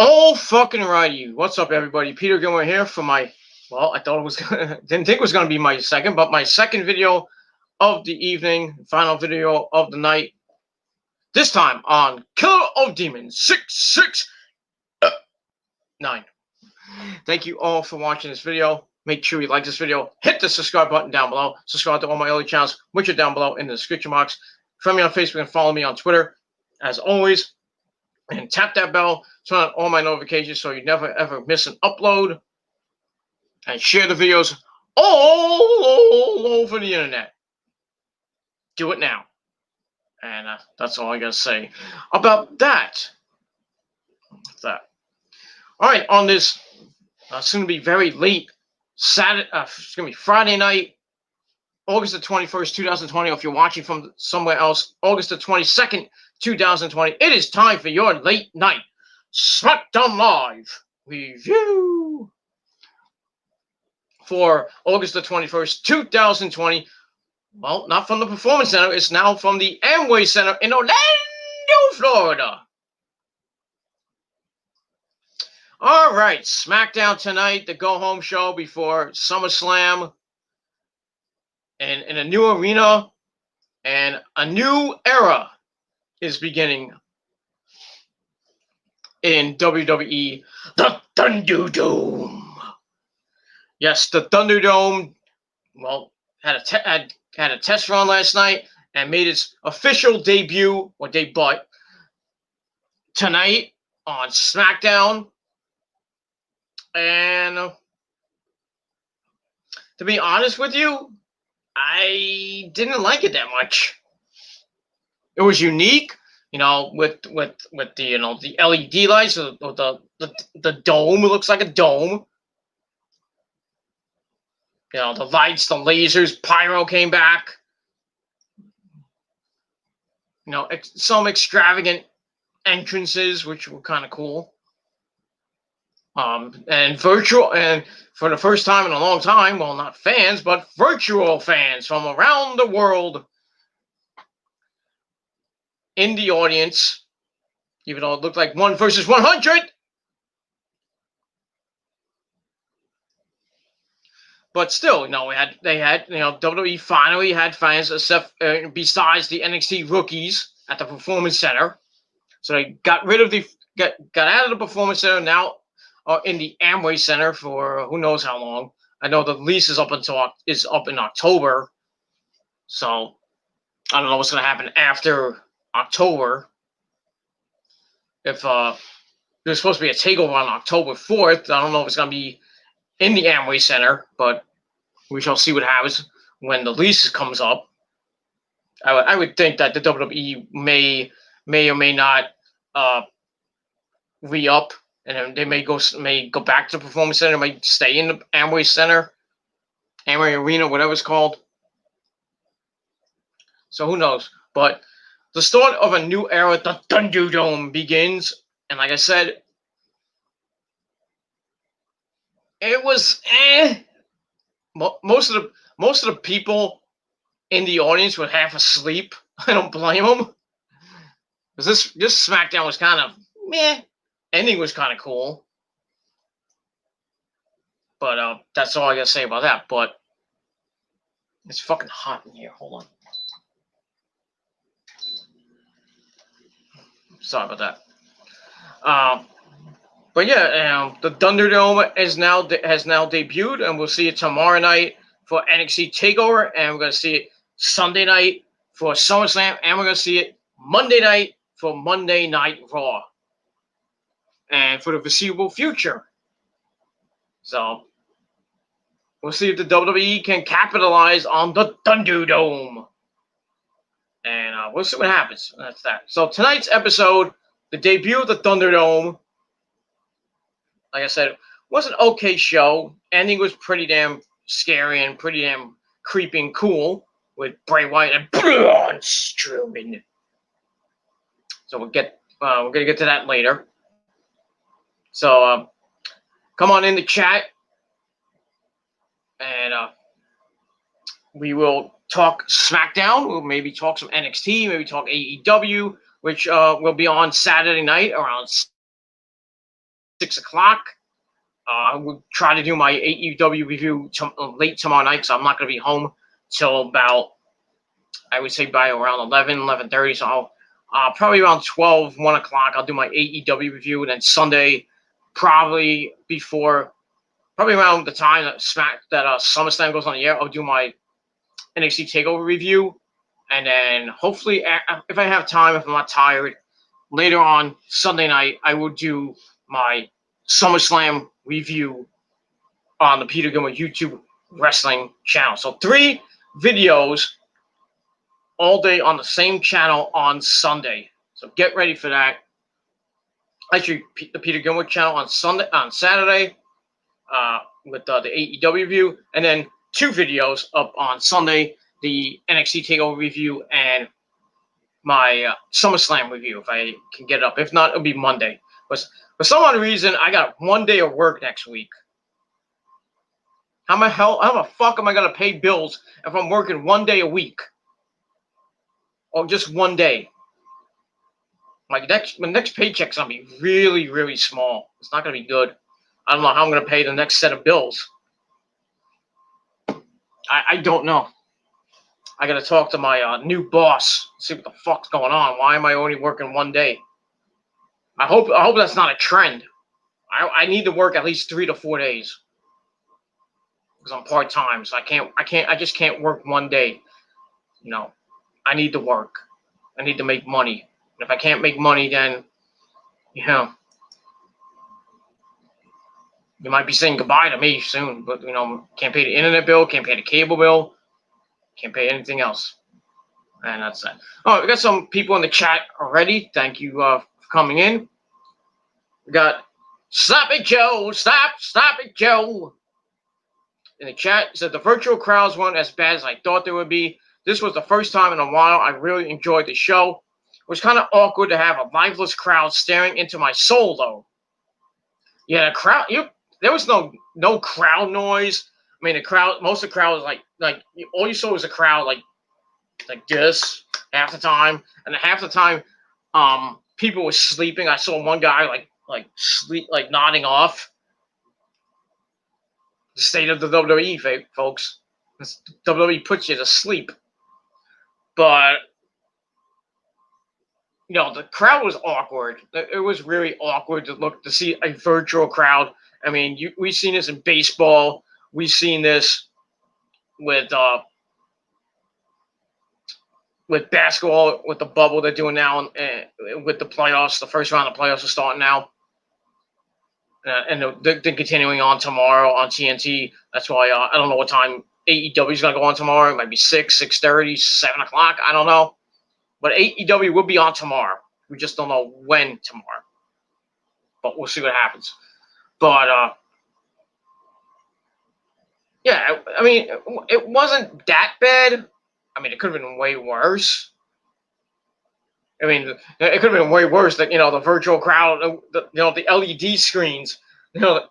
Oh, fucking righty. What's up, everybody? Peter Gilmore here for my, well, I thought it was, didn't think it was going to be my second, but my second video of the evening, final video of the night. This time on Killer of Demons 669. Thank you all for watching this video. Make sure you like this video. Hit the subscribe button down below. Subscribe to all my other channels, which are down below in the description box. Friend me on Facebook and follow me on Twitter, as always. And tap that bell, turn on all my notifications so you never ever miss an upload. And share the videos all over the internet. Do it now. And that's all I gotta say about that. All right, on this soon to be very late Saturday, it's gonna be Friday night, August the 21st, 2020. Or if you're watching from somewhere else, August the 22nd, 2020. It is time for your late night Smackdown Live review for August the 21st, 2020. Well, not from the Performance Center. It's now from the Amway Center in Orlando, Florida. All right, Smackdown tonight, the go-home show before SummerSlam, and in a new arena, and a new era is beginning in WWE, the Thunderdome. Yes, the Thunderdome, well, had a test run last night and made its official debut tonight on SmackDown. And to be honest with you, I didn't like it that much. It was unique, with the the LED lights, the dome. It looks like a dome. The lights, the lasers, pyro came back. Some extravagant entrances, which were kind of cool. And virtual, and for the first time in a long time, well, not fans, but virtual fans from around the world in the audience, even though it looked like 1 versus 100. But still, WWE finally had fans, besides the NXT rookies at the Performance Center. So they got rid of got out of the Performance Center, now in the Amway Center for who knows how long. I know the lease is up in October, so I don't know what's going to happen after October. If there's supposed to be a takeover on October 4th, I don't know if it's going to be in the Amway Center, but we shall see what happens when the lease comes up. I would think that the WWE may or may not re-up, and they may go back to the Performance Center, may stay in the Amway Center, Amway Arena, whatever it's called. So who knows? But the start of a new era, the Thunderdome, begins, and like I said, it was most of the people in the audience were half asleep. I don't blame them, because this SmackDown was kind of meh. Ending was kind of cool, but that's all I gotta say about that. But it's fucking hot in here. Hold on. Sorry about that. But yeah, the Thunderdome has now debuted, and we'll see it tomorrow night for NXT Takeover, and we're gonna see it Sunday night for SummerSlam, and we're gonna see it Monday night for Monday Night Raw, and for the foreseeable future. So we'll see if the WWE can capitalize on the Thunderdome, and we'll see what happens. That's that. So tonight's episode, the debut of the Thunderdome. Like I said, was an okay show. Ending was pretty damn scary and pretty damn creepy and cool with Bray Wyatt and Braun Strowman. So we're gonna get to that later. So come on in the chat, and we will talk SmackDown. We'll maybe talk some NXT, maybe talk AEW, which will be on Saturday night around 6 o'clock. I will try to do my AEW review late tomorrow night, so I'm not going to be home till about, I would say, by around 11:30. So I'll probably around 12, 1 o'clock, I'll do my AEW review. And then Sunday, probably around the time that SummerSlam goes on the air, I'll do my NXT TakeOver review. And then hopefully, if I have time, if I'm not tired, later on Sunday night, I will do my SummerSlam review on the Peter Gilmore YouTube wrestling channel. So 3 videos all day on the same channel on Sunday. So get ready for that. Actually, the Peter Gilmore channel on Saturday with the AEW review, and then 2 videos up on Sunday, the NXT TakeOver review and my SummerSlam review, if I can get it up. If not, it'll be Monday. But for some odd reason, I got 1 day of work next week. How the fuck am I going to pay bills if I'm working 1 day a week? Or just 1 day? My next paycheck's going to be really, really small. It's not going to be good. I don't know how I'm going to pay the next set of bills. I don't know. I got to talk to my new boss, see what the fuck's going on. Why am I only working 1 day? I hope that's not a trend. I need to work at least 3 to 4 days because I'm part-time, so I just can't work 1 day. You know, I need to work. I need to make money. And if I can't make money, then, you know, you might be saying goodbye to me soon. But, you know, can't pay the internet bill, can't pay the cable bill, can't pay anything else. And that's that. Oh, we got some people in the chat already. Thank you for coming in. We got Sloppy Joe, Sloppy Joe. In the chat, he said the virtual crowds weren't as bad as I thought they would be. This was the first time in a while I really enjoyed the show. It was kind of awkward to have a lifeless crowd staring into my soul, though. Yeah, the crowd. There was no crowd noise. I mean, most of the crowd was like all you saw was a crowd like this half the time, and half the time, people were sleeping. I saw one guy like nodding off. The state of the WWE, folks. WWE puts you to sleep. But, you know, the crowd was awkward. It was really awkward to see a virtual crowd. I mean, we've seen this in baseball. We've seen this with basketball, with the bubble they're doing now, and with the playoffs. The first round of playoffs are starting now. And they're continuing on tomorrow on TNT. That's why I don't know what time AEW is going to go on tomorrow. It might be 6, 6:30, 7 o'clock. I don't know. But AEW will be on tomorrow. We just don't know when tomorrow. But we'll see what happens. But, yeah, I mean, it wasn't that bad. I mean, it could have been way worse. I mean, it could have been way worse that, you know, the virtual crowd, the LED screens, you know,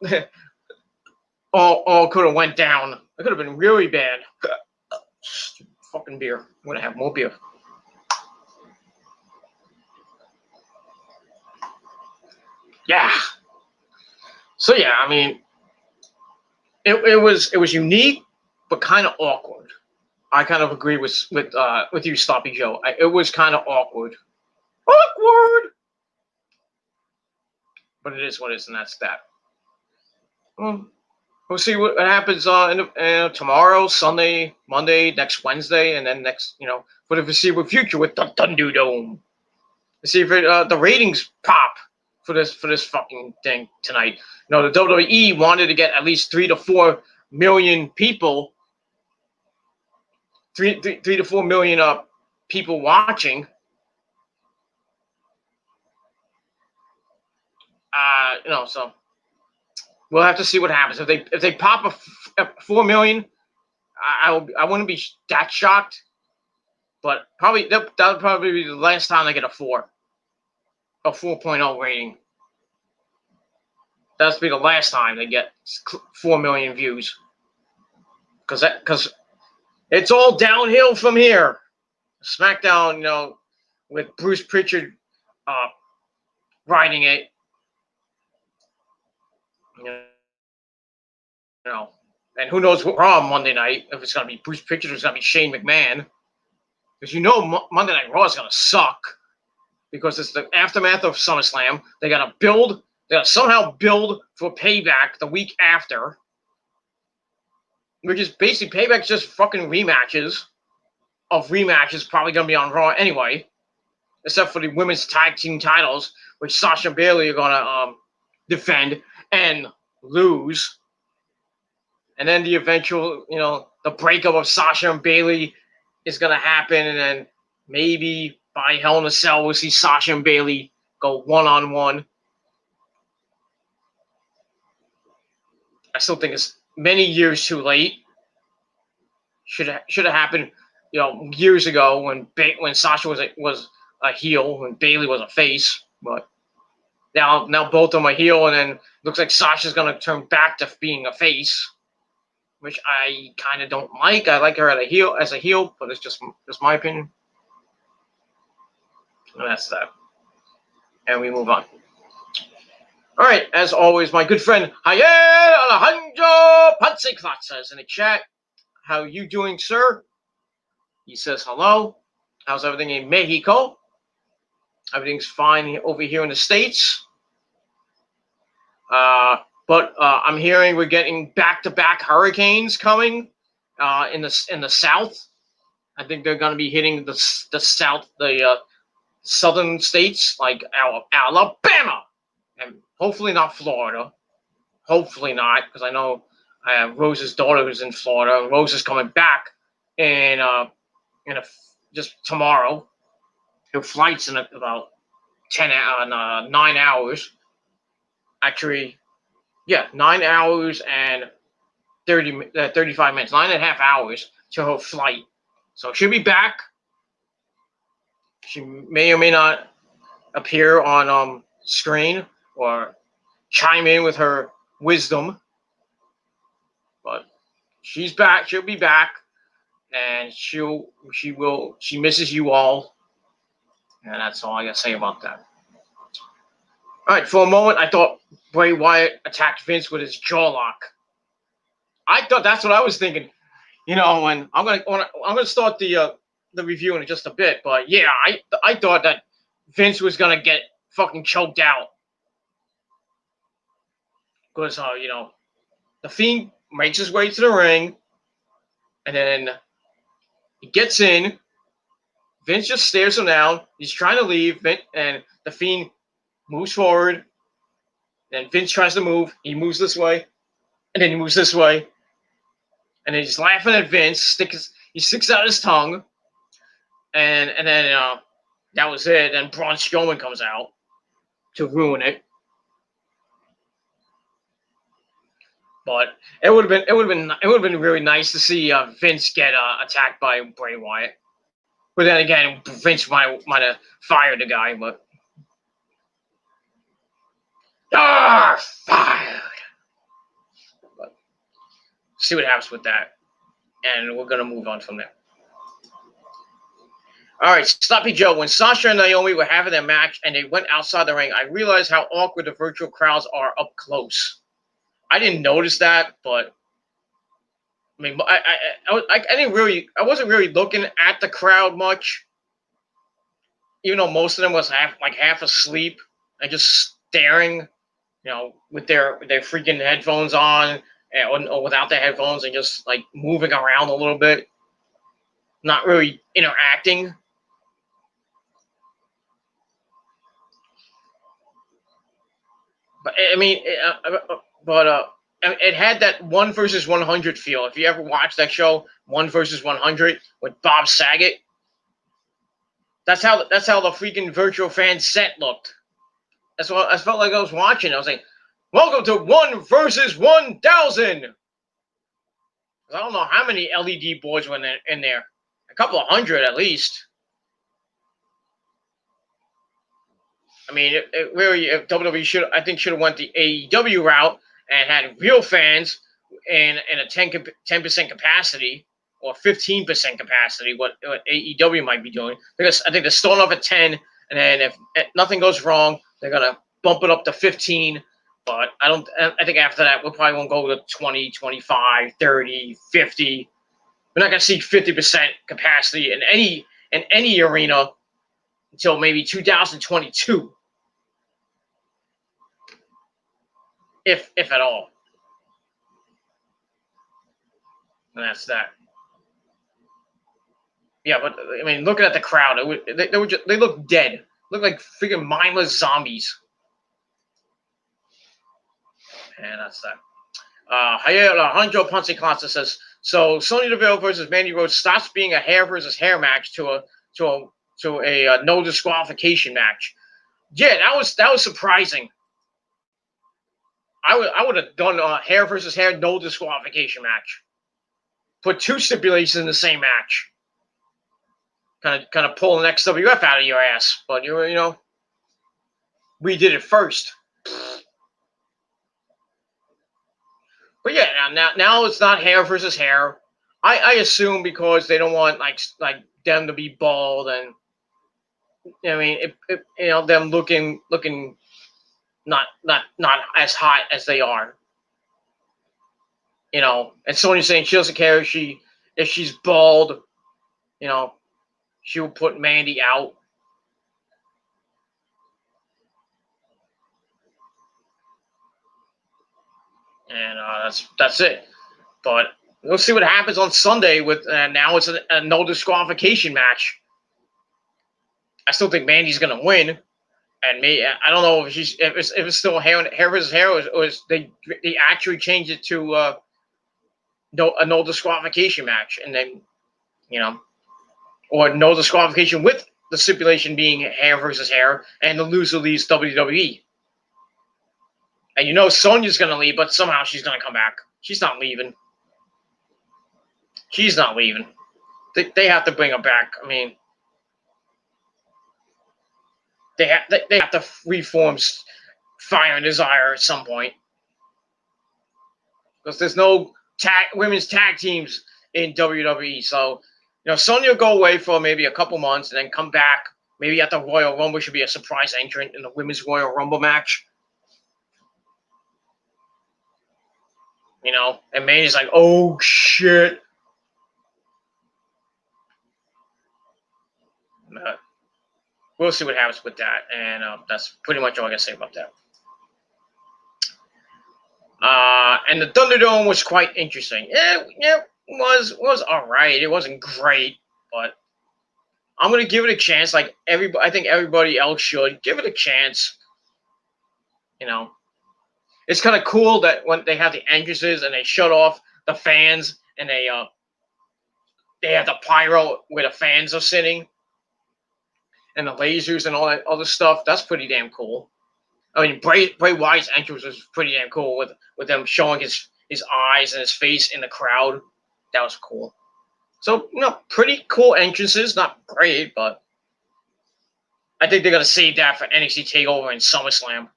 all could have went down. It could have been really bad. Fucking beer. I'm going to have more beer. Yeah. So, yeah, I mean, it was unique, but kind of awkward. I kind of agree with you, Sloppy Joe. It was kind of awkward. Awkward! But it is what it is, and that's that. We'll see what happens tomorrow, Sunday, Monday, next Wednesday, and then next, you know, for the foreseeable future with the Thunderdome. Let's see if the ratings pop for this fucking thing tonight. You know, the WWE wanted to get at least 3 to 4 million people, 3 to 4 million people watching. You know, so we'll have to see what happens. If they pop a 4 million, I wouldn't be that shocked. But probably that'll probably be the last time they get a 4.0 rating. That'll be the last time they get 4 million views. Because it's all downhill from here. Smackdown, you know, with Bruce Pritchard writing it. You know, and who knows what Raw Monday night, if it's going to be Bruce Pritchard or it's going to be Shane McMahon. Because Monday Night Raw is going to suck. Because it's the aftermath of SummerSlam. They got to somehow build for Payback the week after. Which is basically, Payback's just fucking rematches of rematches, probably going to be on Raw anyway. Except for the women's tag team titles, which Sasha and Bayley are going to defend and lose. And then the eventual, the breakup of Sasha and Bayley is going to happen. And then maybe by Hell in a Cell, we'll see Sasha and Bayley go one-on-one. I still think it's many years too late. Should have happened, years ago when Sasha was a heel, when Bayley was a face. But now both of them are heel, and then looks like Sasha's going to turn back to being a face, which I kind of don't like. I like her as a heel, but it's just my opinion. And that's that. And we move on. All right, as always, my good friend Javier Alejandro Panseclat says in the chat, how you doing, sir? He says hello. How's everything in Mexico? Everything's fine over here in the States. But I'm hearing we're getting back-to-back hurricanes coming in the south. I think they're going to be hitting the southern states like Alabama, and hopefully not Florida. Hopefully not, because I know I have Rose's daughter who's in Florida. Rose is coming back just tomorrow. Her flight's in about 9 hours. Actually, yeah, 9 hours and 35 minutes, 9.5 hours to her flight. So she'll be back. She may or may not appear on screen or chime in with her wisdom. But she's back. She'll be back. And she misses you all. And that's all I got to say about that. All right, for a moment, I thought Bray Wyatt attacked Vince with his jaw lock. I thought that's what I was thinking. When I'm gonna start the review in just a bit, but yeah, I thought that Vince was gonna get fucking choked out because the Fiend makes his way to the ring, and then he gets in. Vince just stares him down. He's trying to leave, and the Fiend moves forward. Then Vince tries to move. He moves this way, and then he moves this way. And then he's laughing at Vince. He sticks out his tongue. And then that was it. Then Braun Strowman comes out to ruin it. But it would have been really nice to see Vince get attacked by Bray Wyatt. But then again, Vince might have fired the guy. But fired. But see what happens with that, and we're gonna move on from there. All right, Sloppy Joe. When Sasha and Naomi were having their match and they went outside the ring, I realized how awkward the virtual crowds are up close. I didn't notice that, but I mean, I wasn't really looking at the crowd much, even though most of them was half asleep and just staring, with their freaking headphones on or without their headphones and just like moving around a little bit, not really interacting. But I mean, it had that 1 versus 100 feel. If you ever watched that show, 1 versus 100 with Bob Saget, that's how the freaking virtual fan set looked. That's what I felt like I was watching. I was like, "Welcome to 1 versus 1,000." I don't know how many LED boards were in there. A couple of hundred at least. I mean, it really, WWE should have went the AEW route and had real fans in a 10% capacity or 15% capacity, what AEW might be doing. Because I think they're starting off at 10, and then if nothing goes wrong, they're going to bump it up to 15 But I think after that, we probably won't go to 20, 25, 30, 50. We're not going to see 50% capacity in any arena until maybe 2022, if at all. And that's that. Yeah, but I mean, looking at the crowd, they look dead. Look like freaking mindless zombies. And that's that. Alejandro Ponce says, so Sonya Deville versus Mandy Rose stops being a hair versus hair match to a no disqualification match. Yeah, that was surprising. I would have done a hair versus hair no disqualification match. Put two stipulations in the same match. Kind of pull the next WF out of your ass, but you know, we did it first. But yeah, now it's not hair versus hair. I assume because they don't want like them to be bald, and I mean, you know, them looking not as hot as they are. You know, and Sonya's saying she doesn't care if she's bald. You know, she will put Mandy out. And that's it. But we'll see what happens on Sunday with now it's a no disqualification match. I still think Mandy's gonna win, and I don't know if it's still hair versus hair, or they actually changed it to a no disqualification match, and then you know, or no disqualification with the stipulation being hair versus hair, and the loser leaves WWE. And you know Sonya's gonna leave, but somehow she's gonna come back. She's not leaving. She's not leaving. They have to bring her back. I mean, they have to reform Fire and Desire at some point, because there's no women's tag teams in WWE. So you know, Sonya will go away for maybe a couple months and then come back. Maybe at the Royal Rumble, should be a surprise entrant in the Women's Royal Rumble match. You know, and Mandy's like, oh shit. We'll see what happens with that, and that's pretty much all I gotta say about that. And the Thunderdome was quite interesting. Yeah, it was all right. It wasn't great, but I'm gonna give it a chance. Like I think everybody else should give it a chance. You know, it's kind of cool that when they have the entrances and they shut off the fans and they have the pyro where the fans are sitting. And the lasers and all that other stuff, that's pretty damn cool. I mean, Bray Wyatt's entrance was pretty damn cool with them showing his eyes and his face in the crowd. That was cool. So, you know, pretty cool entrances. Not great, but I think they're going to save that for NXT TakeOver and SummerSlam,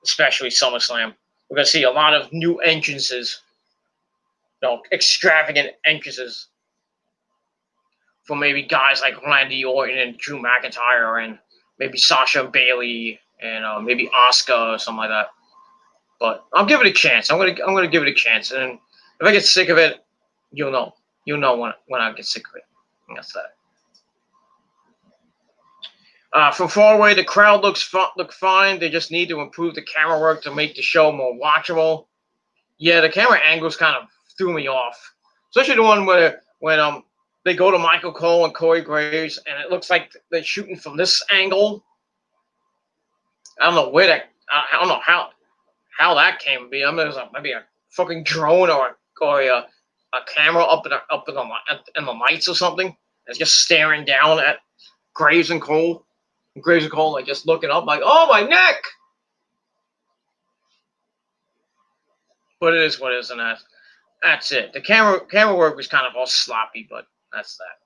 especially SummerSlam. We're going to see a lot of new entrances, you know, extravagant entrances. For maybe guys like Randy Orton and Drew McIntyre, and maybe Sasha and Bayley, and maybe Asuka or something like that. But I'll give it a chance. I'm gonna give it a chance, and if I get sick of it, you'll know. You'll know when I get sick of it. And that's that. From far away, the crowd look fine. They just need to improve the camera work to make the show more watchable. Yeah, the camera angles kind of threw me off, especially the one when they go to Michael Cole and Corey Graves, and it looks like they're shooting from this angle. I don't know I don't know how that came to be. I mean, it was maybe a fucking drone or a camera up in the lights or something. It's just staring down at Graves and Cole. And Graves and Cole like just looking up like, oh, my neck. But it is what it is, and that's it. The camera work was kind of all sloppy, but that's that.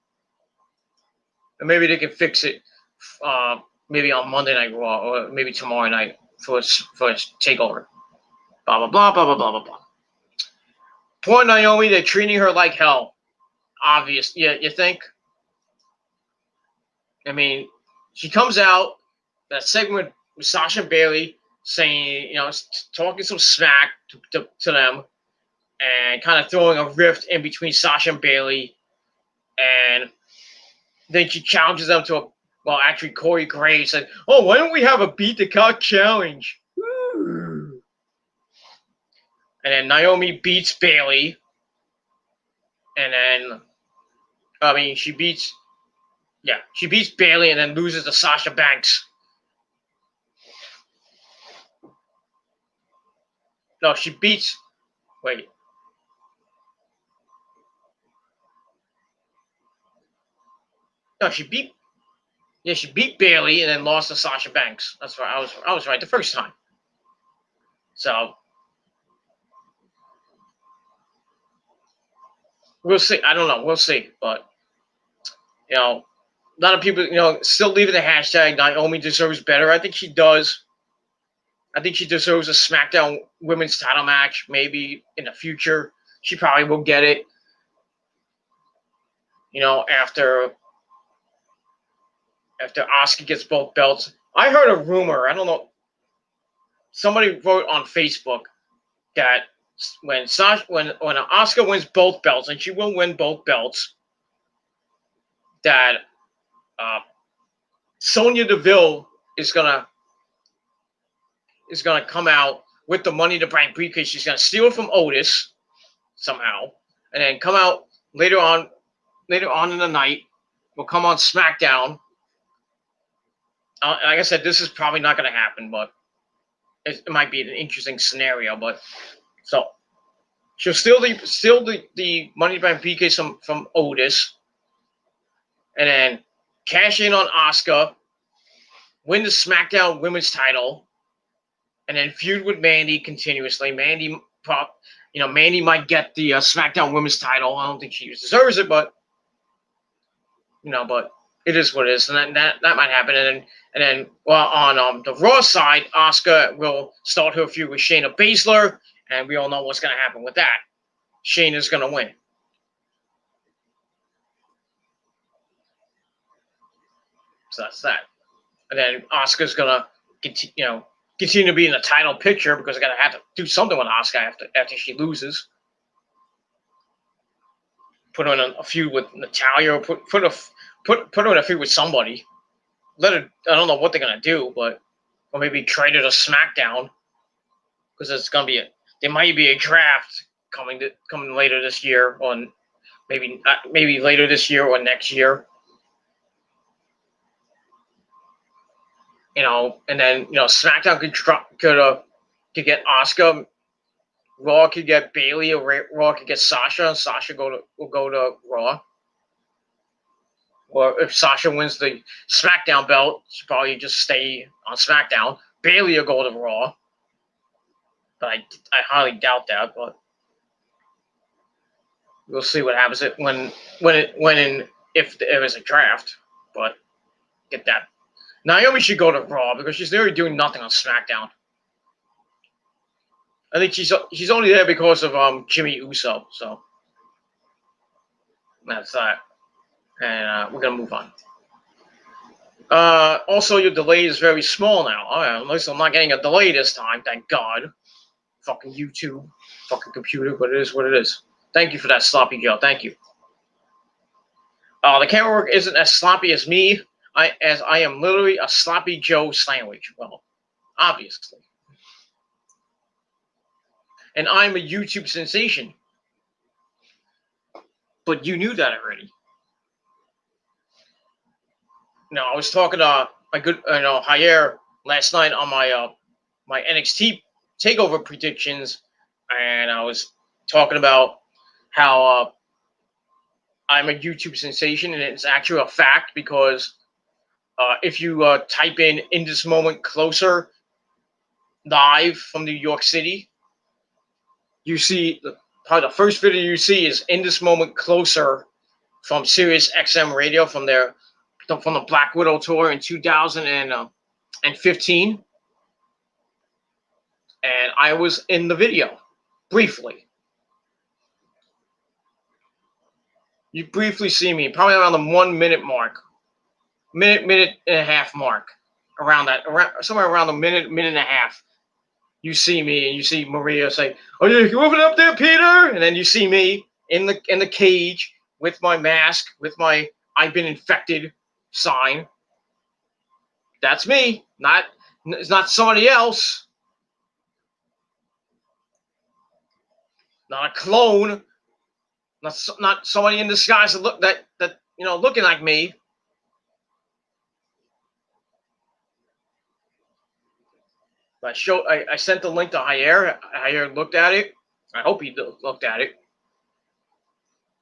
And maybe they can fix it maybe on Monday Night Raw or maybe tomorrow night for a takeover. Blah, blah, blah, blah, blah, blah, blah, blah. Poor Naomi, they're treating her like hell. Obvious. Yeah, you think? I mean, she comes out, that segment with Sasha and Bayley, saying, talking some smack to them, and kind of throwing a rift in between Sasha and Bayley, and then she challenges them to actually Corey Graves said, "Oh, why don't we have a beat the cock challenge?" And then Naomi beats Bayley, and then she beats Bayley, and then loses to Sasha Banks. No, she beats. Wait. No, she beat. Yeah, she beat Bayley and then lost to Sasha Banks. That's right. I was right the first time. So we'll see. I don't know. We'll see. But a lot of people, still leaving the hashtag Naomi deserves better. I think she does. I think she deserves a SmackDown women's title match. Maybe in the future, she probably will get it. After Asuka gets both belts. I heard a rumor. I don't know. Somebody wrote on Facebook that when Asuka wins both belts, and she will win both belts, that Sonya Deville is gonna come out with the Money to Bank briefcase. She's gonna steal it from Otis somehow, and then come out later on in the night. Will come on SmackDown. Like I said, this is probably not going to happen, but it might be an interesting scenario. But so she'll steal the Money to Bank briefcase from Otis, and then cash in on Asuka, win the SmackDown Women's title, and then feud with Mandy continuously. Mandy might get the SmackDown Women's title. I don't think she deserves it, but but it is what it is, and that might happen. And then on the Raw side, Asuka will start her feud with Shayna Baszler, and we all know what's going to happen with that. Shayna's going to win. So that's that. And then Asuka's going to continue to be in the title picture because they're going to have to do something with Asuka after she loses. Put her in a feud with Natalya, or put her in a feud with somebody. Let her. I don't know what they're gonna do, or maybe trade her to SmackDown because it's gonna be there might be a draft coming later this year, or maybe later this year or next year. And then SmackDown could get Asuka. Raw could get Bayley, or Raw could get Sasha, and Sasha will go to Raw. Or if Sasha wins the SmackDown belt, she'll probably just stay on SmackDown. Bayley will go to Raw. But I highly doubt that, but we'll see what happens if there is a draft. But get that. Naomi should go to Raw because she's literally doing nothing on SmackDown. I think she's only there because of Jimmy Uso, so that's that. And we're gonna move on. Also, your delay is very small now. At least I'm not getting a delay this time, thank God. Fucking YouTube, fucking computer, but it is what it is. Thank you for that, Sloppy Joe. Thank you. The camera work isn't as sloppy as me, as I am literally a Sloppy Joe sandwich. Well, obviously. And I'm a YouTube sensation. But you knew that already. No, I was talking to my good, Javier last night on my NXT Takeover predictions, and I was talking about how I'm a YouTube sensation, and it's actually a fact because if you type in this moment closer live from New York City, you see probably the first video you see is in this moment closer from Sirius XM Radio from the Black Widow tour in 2015, and I was in the video briefly. You briefly see me probably around the 1 minute mark, minute and a half mark, somewhere around the minute and a half. you see me and you see Maria say, "Oh, you moving up there, Peter?" And then you see me in the cage with my mask, with my "I've been infected" sign. That's me. It's not somebody else. Not a clone. Not somebody in disguise that looking like me. I sent the link to Jair. Jair looked at it. I hope he looked at it.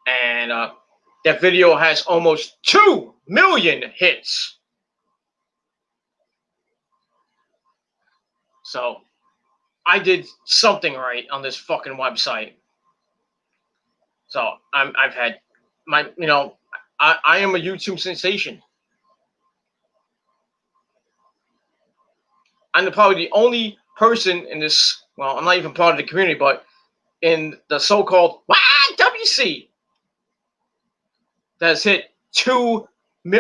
And that video has almost 2 million hits. So I did something right on this fucking website. So I've had my, I am a YouTube sensation. I'm probably the only person in this, well, I'm not even part of the community, but in the so-called WC that has hit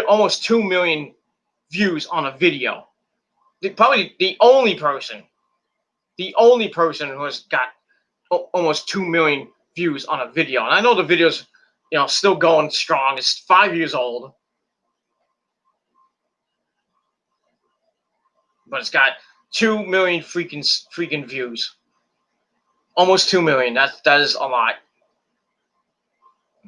almost 2 million views on a video. Probably the only person who has got almost 2 million views on a video. And I know the video's, still going strong. It's 5 years old. But it's got 2 million freaking views. Almost 2 million. That is a lot.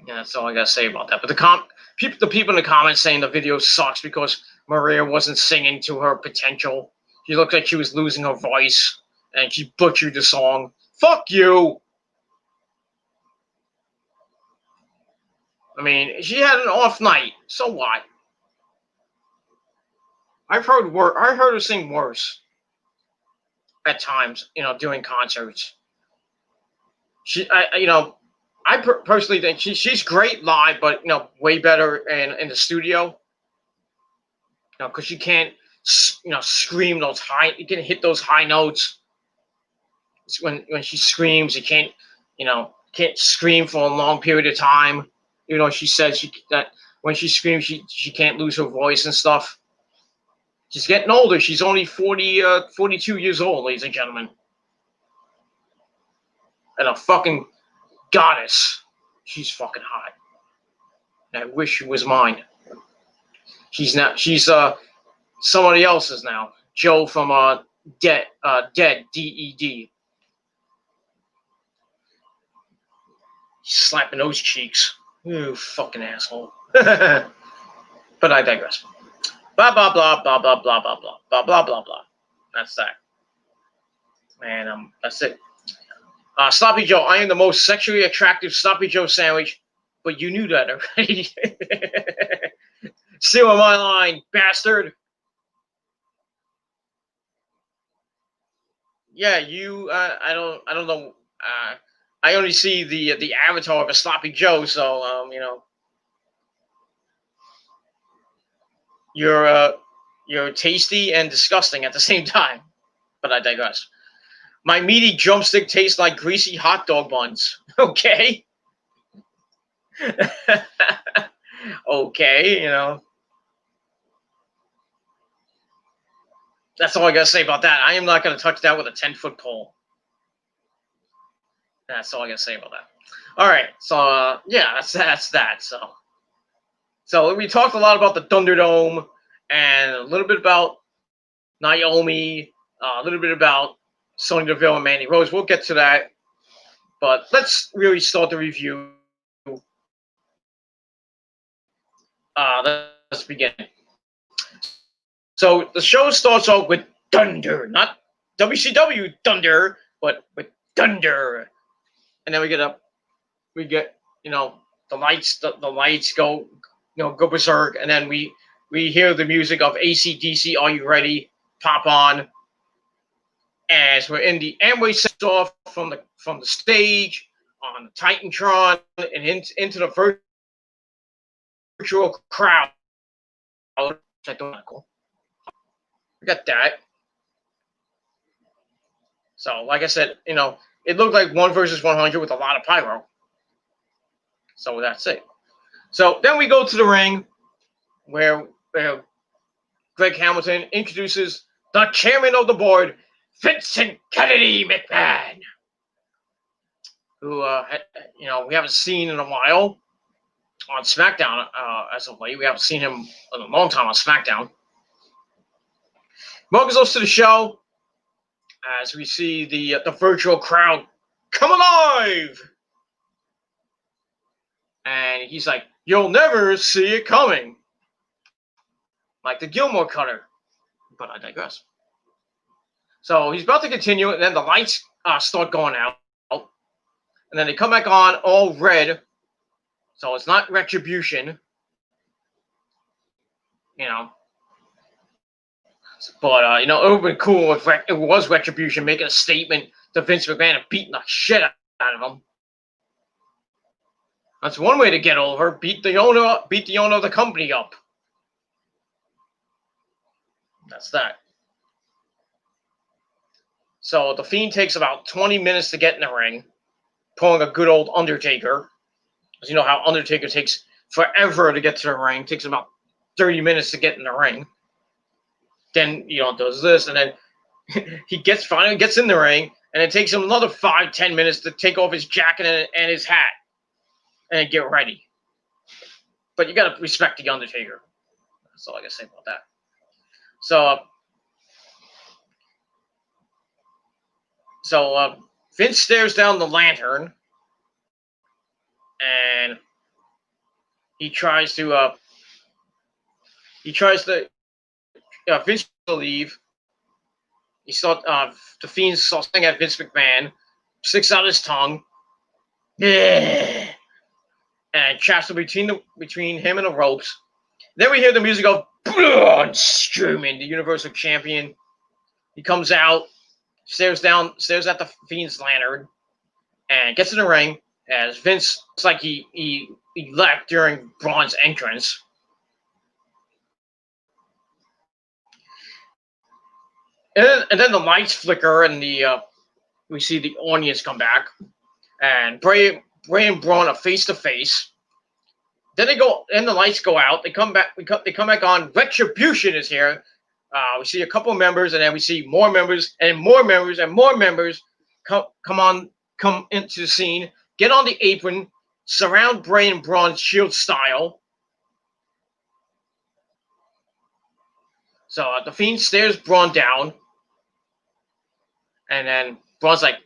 Yeah, that's all I gotta say about that. But the people in the comments saying the video sucks because Maria wasn't singing to her potential. She looked like she was losing her voice and she butchered the song. Fuck you. I mean, she had an off night. So what? I've heard her sing worse at times, doing concerts. I personally think she's great live, but way better in the studio. Because you can't, scream those high. You can hit those high notes. When she screams, you can't scream for a long period of time. She says that when she screams, she can't lose her voice and stuff. She's getting older. She's only 42 years old, ladies and gentlemen. And a fucking goddess. She's fucking hot. And I wish she was mine. She's somebody else's now. Joe from Dead, DED. Slapping those cheeks. You fucking asshole. But I digress. Blah, blah, blah, blah, blah, blah, blah, blah, blah, blah, blah, blah. That's that. And that's it. Sloppy Joe, I am the most sexually attractive Sloppy Joe sandwich, but you knew that already. Stealing my line, bastard. Yeah, you. I don't know. I only see the avatar of a Sloppy Joe, so you're tasty and disgusting at the same time. But I digress. My meaty drumstick tastes like greasy hot dog buns. Okay. Okay, That's all I gotta say about that. I am not gonna touch that with a 10-foot pole. That's all I gotta say about that. All right, so yeah, that's that. So we talked a lot about the Thunderdome and a little bit about Naomi, a little bit about Sonya Deville and Mandy Rose. We'll get to that, but let's really start the review. Let's begin. So the show starts off with thunder, not WCW thunder, but with thunder, and then we get the lights go go berserk, and then we hear the music of AC/DC. Are you ready? Pop on. As we're in the Amway sets off from the stage on the Titantron and into the virtual crowd. I don't know. We got that. So, like I said, it looked like 1 versus 100 with a lot of pyro. So that's it. So then we go to the ring where Greg Hamilton introduces the chairman of the board, Vincent Kennedy McMahon, who we haven't seen in a while on SmackDown as of late. We haven't seen him in a long time on SmackDown. Welcome us to the show as we see the virtual crowd come alive. And he's like, "You'll never see it coming." Like the Gilmore Cutter. But I digress. So he's about to continue, and then the lights start going out. And then they come back on all red. So it's not Retribution. But, it would have been cool if it was Retribution making a statement to Vince McMahon and beating the shit out of him. That's one way to get over. Beat the owner of the company up. That's that. So the Fiend takes about 20 minutes to get in the ring, pulling a good old Undertaker. Because you know how Undertaker takes forever to get to the ring. It takes about 30 minutes to get in the ring. Then, does this, and then he finally gets in the ring, and it takes him another 5-10 minutes to take off his jacket and his hat and get ready. But you got to respect the Undertaker. That's all I got to say about that. So Vince stares down the lantern, and he tries to Vince to leave. He saw the Fiend something at Vince McMahon, sticks out his tongue, and chaps between him and the ropes. Then we hear the music of Braun Strowman, the Universal Champion. He comes out, stares at the Fiend's lantern, and gets in the ring. As Vince looks like he left during Braun's entrance. And then the lights flicker, and we see the audience come back, and Bray and Braun are face to face. Then the lights go out. They come back. They come back on. Retribution is here. We see a couple of members, and then we see more members, and more members, and more members come into the scene. Get on the apron, surround Bray and Braun Shield style. So the Fiend stares Braun down. And then Braun's like,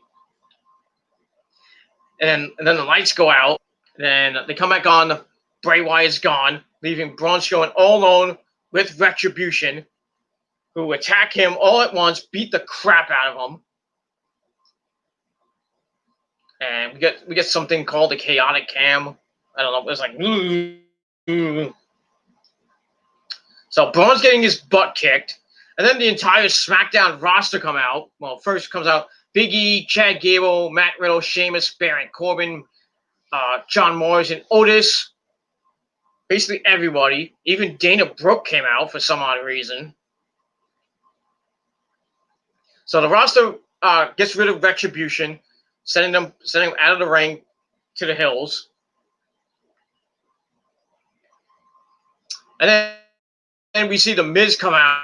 and then the lights go out. And then they come back on. Bray Wyatt's gone, leaving Braun Strowman all alone with Retribution, who attack him all at once, beat the crap out of him. And we get something called a chaotic cam. I don't know. It's like, So Braun's getting his butt kicked. And then the entire SmackDown roster come out. Well, first comes out Big E, Chad Gable, Matt Riddle, Sheamus, Baron Corbin, John Morrison, Otis. Basically everybody. Even Dana Brooke came out for some odd reason. So the roster gets rid of Retribution, sending them out of the ring to the hills. And then we see the Miz come out.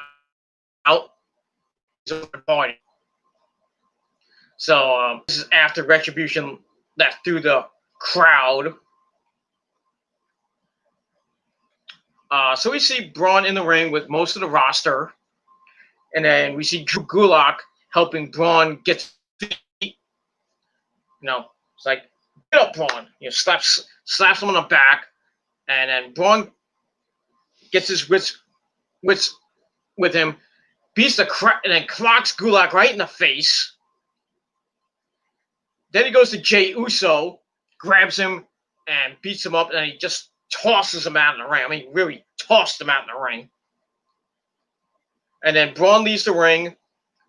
So this is after Retribution left through the crowd. So we see Braun in the ring with most of the roster. And then we see Drew Gulak helping Braun get feet. It's like, get up, Braun. Slaps him on the back. And then Braun gets his wits with him, beats the crap, and then clocks Gulak right in the face. Then he goes to Jey Uso, grabs him, and beats him up, and he just tosses him out of the ring. I mean, really tossed him out in the ring. And then Braun leaves the ring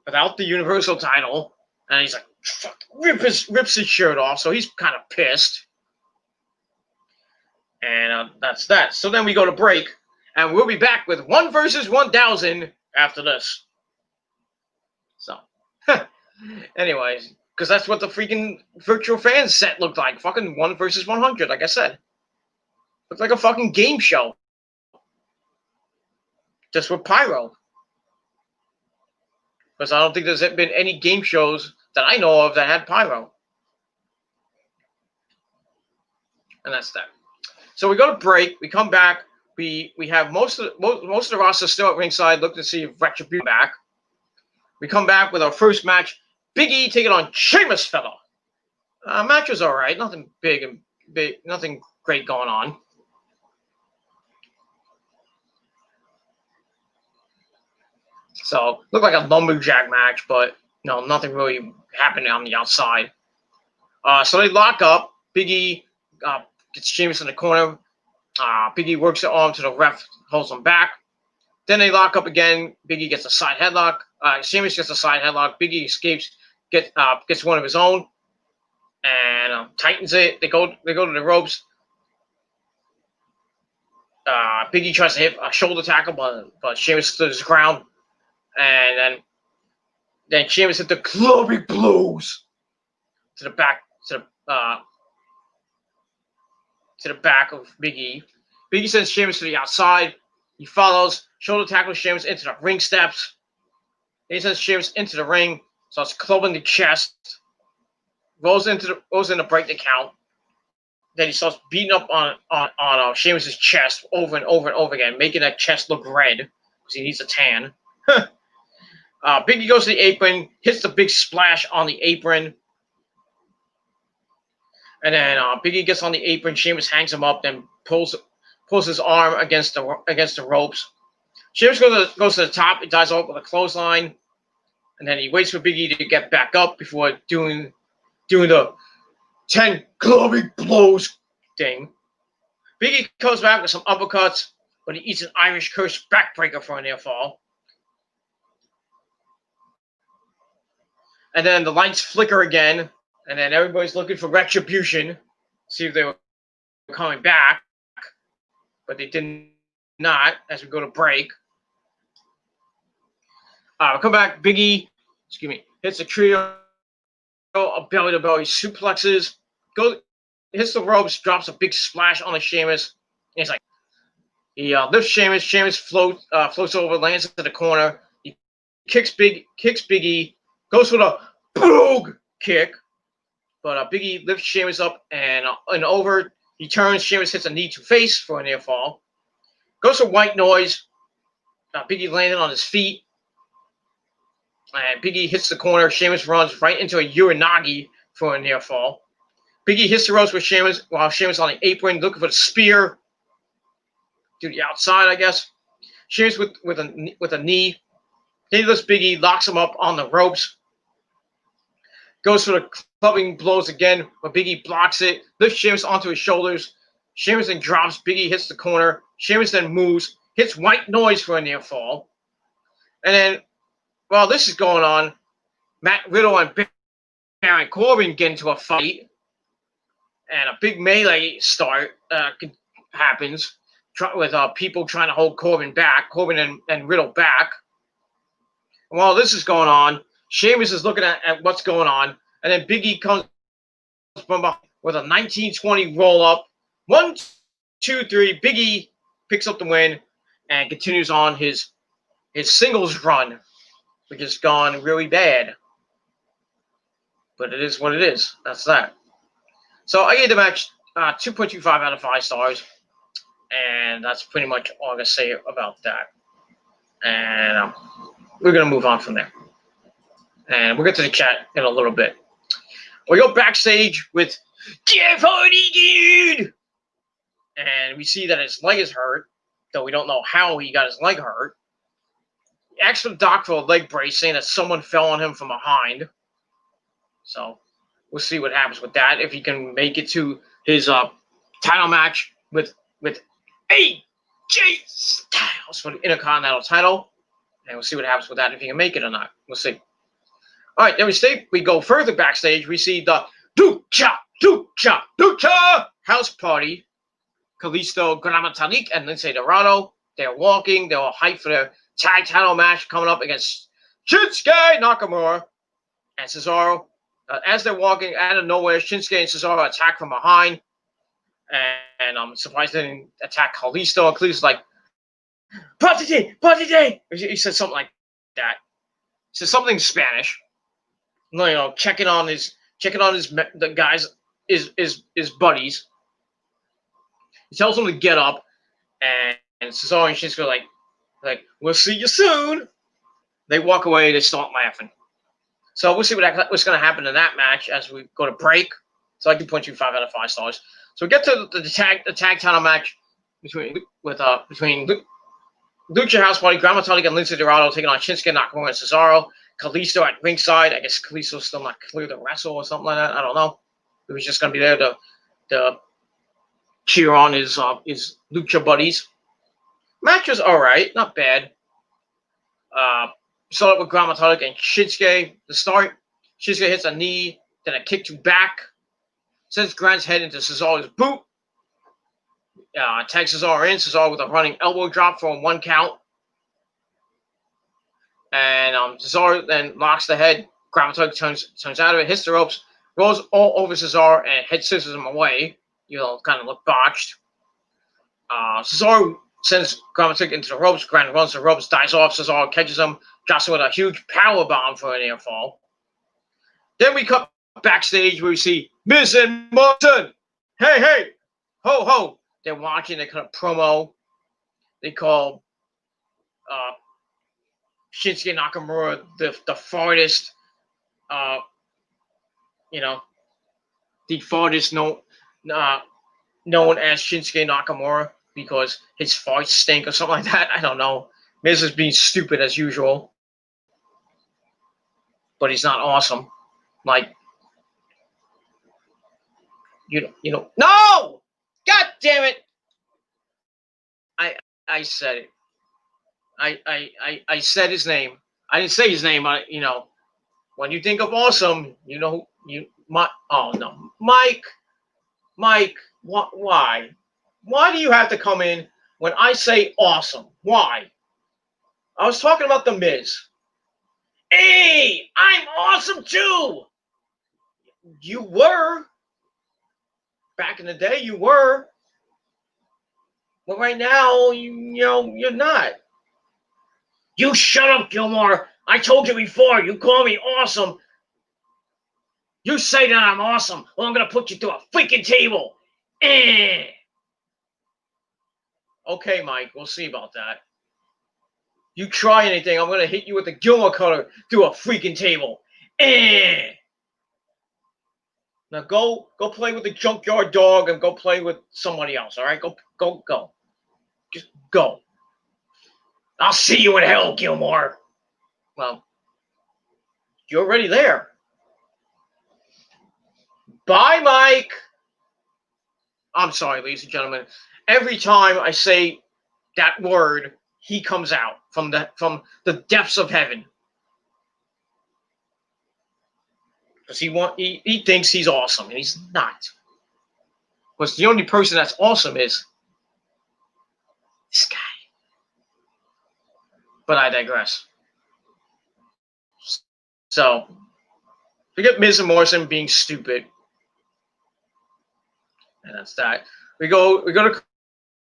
without the Universal title, and he's like, fuck, rips his shirt off, so he's kind of pissed. And that's that. So then we go to break, and we'll be back with 1 versus 1,000 after this. So, anyways, because that's what the freaking virtual fan set looked like. Fucking 1 versus 100, like I said. Looked like a fucking game show. Just with pyro. because I don't think there's been any game shows that I know of that had pyro. And that's that. So we go to break. We come back. We have most of the roster still at ringside, looking to see if Retribution back. We come back with our first match. Big E taking on Sheamus, fella. Match was all right. Nothing big, nothing great going on. So looked like a lumberjack match, but nothing really happening on the outside. So they lock up. Big E gets Sheamus in the corner. Big E works the arm to the ref, holds him back. Then they lock up again. Big E gets a side headlock. Sheamus gets a side headlock. Big E escapes, gets one of his own, and tightens it. They go to the ropes. Big E tries to hit a shoulder tackle, but Sheamus stood his ground, and then Sheamus hit the clubby blows to the back of Big E. Big E sends Sheamus to the outside. He follows, shoulder tackles Sheamus into the ring steps. Then he sends Sheamus into the ring, starts clubbing the chest, rolls in to break the count. Then he starts beating up on Sheamus' chest over and over and over again, making that chest look red because he needs a tan. Big E goes to the apron, hits the big splash on the apron. And then Big E gets on the apron. Sheamus hangs him up, then pulls his arm against the ropes. Sheamus goes to the top. He dives up with a clothesline, and then he waits for Big E to get back up before doing the 10 clubby blows thing. Big E comes back with some uppercuts, but he eats an Irish curse backbreaker for a near fall. And then the lights flicker again, and then everybody's looking for Retribution, see if they were coming back, but they did not as we go to break. We come back, Big E, hits a trio of belly-to-belly suplexes, hits the ropes, drops a big splash on the Sheamus, and he's like, he lifts Sheamus, Sheamus floats over, lands into the corner, he kicks Big E, goes for the boog kick, but Big E lifts Sheamus up and over. He turns. Sheamus hits a knee to face for a near fall. Goes for white noise. Big E landed on his feet. And Big E hits the corner. Sheamus runs right into a Uranagi for a near fall. Big E hits the ropes with Sheamus while Sheamus on the apron looking for the spear to the outside, I guess. Sheamus with a knee. Then he lifts Big E, locks him up on the ropes. Goes for the clubbing blows again, but Big E blocks it. Lifts Sheamus onto his shoulders. Sheamus then drops. Big E hits the corner. Sheamus then moves. Hits white noise for a near fall. And then, while this is going on, Matt Riddle and Baron Corbin get into a fight. And a big melee happens with people trying to hold Corbin and Riddle back. And while this is going on, Sheamus is looking at what's going on, and then Big E comes from behind with a 1920 roll-up. 1, 2, 3. Big E picks up the win and continues on his singles run, which has gone really bad. But it is what it is. That's that. So I gave the match 2.25 out of 5 stars, and that's pretty much all I'm going to say about that. And we're going to move on from there. And we'll get to the chat in a little bit. We go backstage with Jeff Hardy, dude! And we see that his leg is hurt, though we don't know how he got his leg hurt. He asks for the doc for a leg brace, saying that someone fell on him from behind. So we'll see what happens with that, if he can make it to his title match with AJ Styles for the Intercontinental title. And we'll see what happens with that, if he can make it or not. We'll see. All right, then we go further backstage. We see the Lucha house party. Kalisto, Gramatalik, and Lindsay Dorado. They're walking. They're all hyped for their tag title match coming up against Shinsuke Nakamura and Cesaro. As they're walking out of nowhere, Shinsuke and Cesaro attack from behind. And I'm surprised they didn't attack Kalisto. And Kalisto's like, Party day! He said something like that. says something in Spanish. Checking on the guys, his buddies. He tells them to get up, and Cesaro and Shinsuke are like, we'll see you soon. They walk away. They start laughing. So we'll see what's going to happen in that match as we go to break. So I do 2.25 out of 5 stars. So we get to the tag title match between Lucha House Party, Gran Metalik, and Lince Dorado taking on Shinsuke Nakamura and Cesaro. Kalisto at ringside. I guess Kalisto's still not clear to wrestle or something like that. I don't know. He was just going to be there to cheer on his Lucha buddies. Match was all right, not bad. Started with Gran Metalik and Shinsuke. The start, Shinsuke hits a knee, then a kick to back. Sends Gran's head into Cesaro's boot. Tags Cesaro in. Cesaro with a running elbow drop for a 1 count. And Cesaro then locks the head. Gran Metalik turns out of it, hits the ropes, rolls all over Cesaro, and head scissors him away. Kind of look botched. Cesaro sends Gran Metalik into the ropes. Gran runs the ropes, dives off. Cesaro catches him, drops him with a huge power bomb for an air fall. Then we cut backstage where we see Miz and Morrison. Hey, ho, ho. They're watching. They cut a promo. They call Shinsuke Nakamura the farthest, the farthest known as Shinsuke Nakamura because his farts stink or something like that. I don't know. Miz is being stupid as usual, but he's not awesome. No! God damn it! I said it. I said his name. I didn't say his name. When you think of awesome, oh no, Mike, why? Why do you have to come in when I say awesome? Why? I was talking about the Miz. Hey, I'm awesome too. You were. Back in the day, you were. But right now, you're not. You shut up, Gilmore. I told you before, you call me awesome. You say that I'm awesome, or I'm going to put you through a freaking table. Okay, Mike, we'll see about that. You try anything, I'm going to hit you with the Gilmore cutter through a freaking table. Now go play with the junkyard dog and go play with somebody else, all right? Go. Just go. I'll see you in hell, Gilmore. Well, you're already there. Bye, Mike. I'm sorry, ladies and gentlemen. Every time I say that word, he comes out from the depths of heaven. Because he thinks he's awesome, and he's not. Because the only person that's awesome is this guy. But I digress. So, forget Miz and Morrison being stupid. And that's that. We go to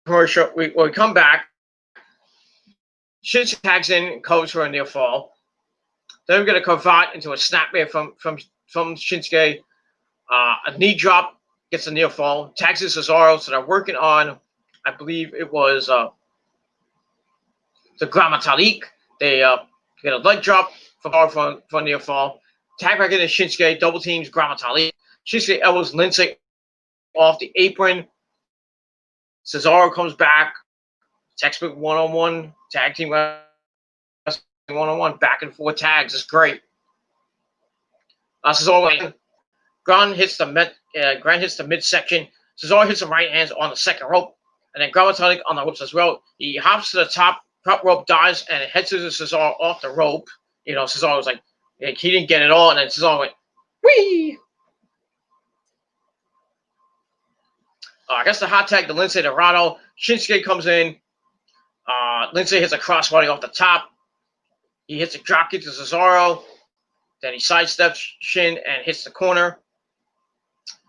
commercial. We come back. Shinsuke tags in and covers for a near fall. Then we get a cravat into a snapmare from Shinsuke. A knee drop gets a near fall. Tags in Cesaro. So they're working on, I believe it was the Gran Metalik. They get a leg drop for a near fall. Tag back into Shinsuke. Double teams Gran Metalik. Shinsuke elbows Lince off the apron. Cesaro comes back. Textbook one-on-one tag team wrestling one-on-one back and forth tags. It's great. Cesaro Gran hits the midsection. Cesaro hits some right hands on the second rope, and then Gran Metalik on the ropes as well. He hops to the top rope, dives, and it heads to Cesaro off the rope. Cesaro was like he didn't get it all, and then Cesaro went whee. I guess the hot tag to Lince Dorado. Shinsuke comes in. Lince hits a crossbody off the top. He hits a dropkick to Cesaro. Then he sidesteps Shin and hits the corner.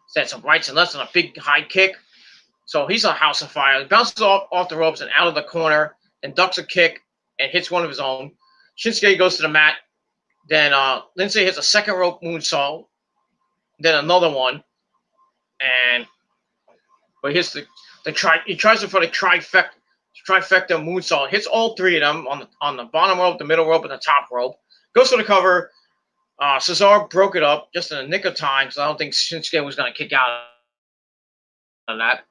Sets some rights and lefts on a big high kick. So he's a house of fire. He bounces off the ropes and out of the corner and ducks a kick and hits one of his own. Shinsuke goes to the mat. Then Lindsay hits a second rope moonsault. Then another one, and but hits he tries to for the trifecta moonsault. Hits all three of them on the bottom rope, the middle rope, and the top rope. Goes for the cover. Cesaro broke it up just in the nick of time, so I don't think Shinsuke was going to kick out on that.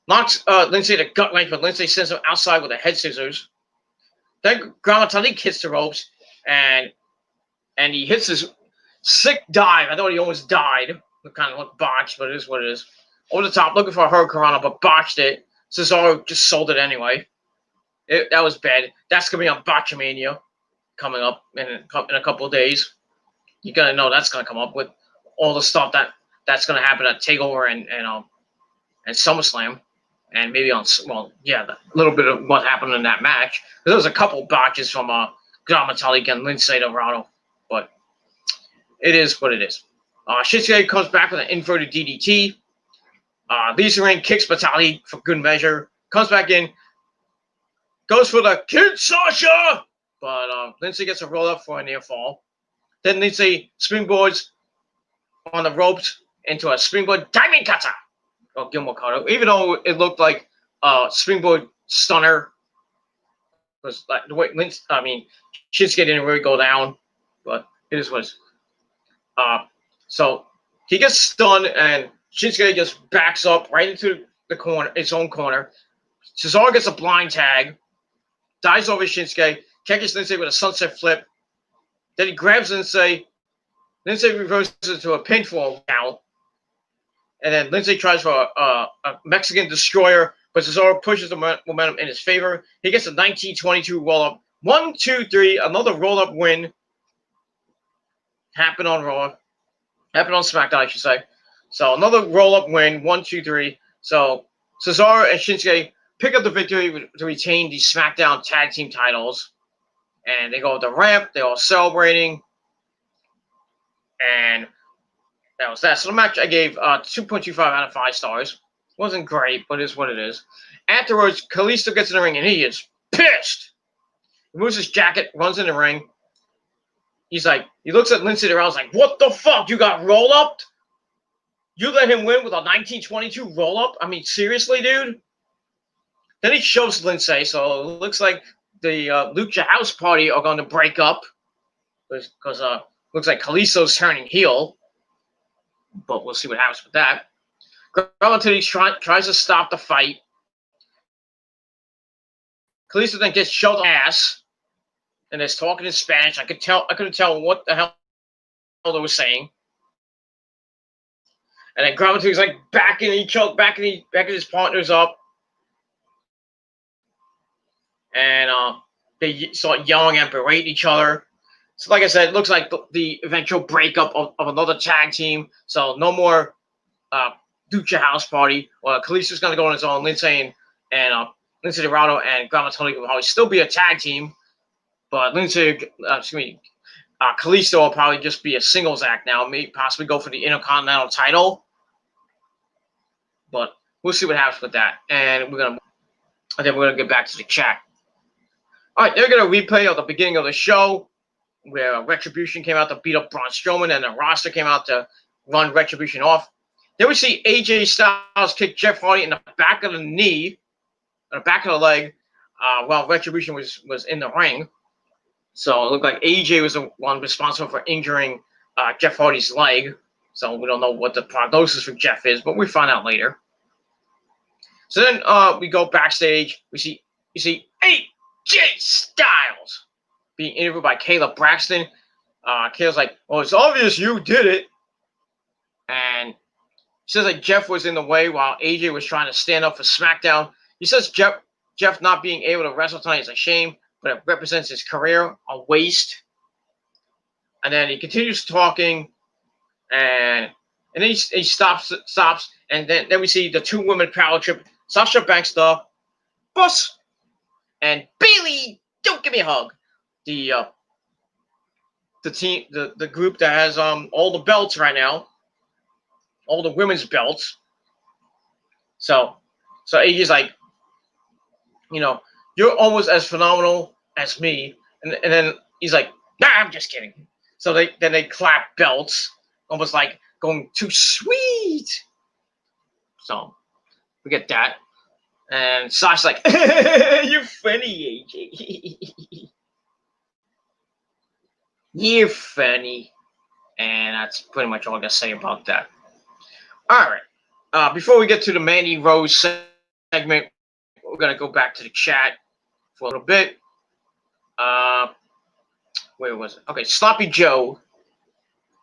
Knocks Lindsay the gut wrench, but Lindsay sends him outside with the head scissors. Then Gramatalik hits the ropes, and he hits his sick dive. I thought he almost died. It kind of looked botched, but it is what it is. Over the top, looking for a Hurricanrana, but botched it. Cesaro just sold it anyway. That was bad. That's going to be on Botchamania coming up in a couple of days. You got to know that's going to come up with all the stuff that's going to happen at TakeOver and SummerSlam. And maybe a little bit of what happened in that match. There was a couple botches from Gramatalik and Lindsay Dorado, but it is what it is. Shinsuke comes back with an inverted DDT. Lisa Ring kicks Batali for good measure. Comes back in. Goes for the Kid Sasha! But Lindsay gets a roll up for a near fall. Then Lindsay springboards on the ropes into a springboard diamond cutter. Or Gilmore cutter. Even though it looked like a springboard stunner. Was like the way Shinsuke didn't really go down. But it is what it is. So he gets stunned and Shinsuke just backs up right into the corner, its own corner. Cesaro gets a blind tag, dives over Shinsuke, catches Lindsay with a sunset flip. Then he grabs Lindsay. Lindsay reverses to a pinfall count. And then Lindsay tries for a Mexican destroyer, but Cesaro pushes the momentum in his favor. He gets a 1922 roll-up. 1, 2, 3, another roll-up win. Happened on Raw. Happened on SmackDown, I should say. So another roll-up win, 1, 2, 3. So Cesaro and Shinsuke pick up the victory to retain the SmackDown tag team titles. And they go up the ramp. They're all celebrating. And that was that. So the match I gave 2.25 out of 5 stars. Wasn't great, but it's what it is. Afterwards, Kalisto gets in the ring, and he is pissed. He moves his jacket, runs in the ring. He looks at Lindsay Dorado, like, what the fuck? You got roll-upped? You let him win with a 1922 roll-up? I mean, seriously, dude? Then he shoves Lindsay, so it looks like the Lucha House Party are going to break up. Because looks like Kalisto's turning heel. But we'll see what happens with that. Gramatili tries to stop the fight. Kalisto then gets shoved on the ass. And is talking in Spanish. I couldn't tell what the hell they were saying. And then Gramatili's like backing his partners up. And they start yelling and berating each other. So like I said, it looks like the eventual breakup of another tag team. So no more Lucha House Party. Well, Kalisto's going to go on his own. Lindsay Lindsay Dorado and Gramatili will always still be a tag team. But Kalisto will probably just be a singles act now. Maybe possibly go for the Intercontinental title. But we'll see what happens with that. And we're gonna get back to the chat. All right, they're gonna replay of the beginning of the show where Retribution came out to beat up Braun Strowman and the roster came out to run Retribution off. Then we see AJ Styles kick Jeff Hardy in the back of the knee, or the back of the leg, while Retribution was in the ring. So it looked like AJ was the one responsible for injuring Jeff Hardy's leg. So we don't know what the prognosis for Jeff is, but we find out later. So then we go backstage. You see AJ Styles being interviewed by Kayla Braxton. Kayla's like, well, it's obvious you did it. And she says that Jeff was in the way while AJ was trying to stand up for SmackDown. He says Jeff not being able to wrestle tonight is a shame, but it represents his career, a waste. And then he continues talking, and then he stops, and then we see the two women power trip. Sasha Banks the bus, and Bayley, don't give me a hug. The team, the group that has all the belts right now, all the women's belts. So AJ's like, you're almost as phenomenal as me. And then he's like, Nah, I'm just kidding. So they clap belts, almost like going too sweet. So we get that. And Sasha's like, you're funny, AJ. You're funny. And that's pretty much all I got to say about that. All right. Before we get to the Mandy Rose segment, we're going to go back to the chat for a little bit. Where was it? Okay, Sloppy Joe.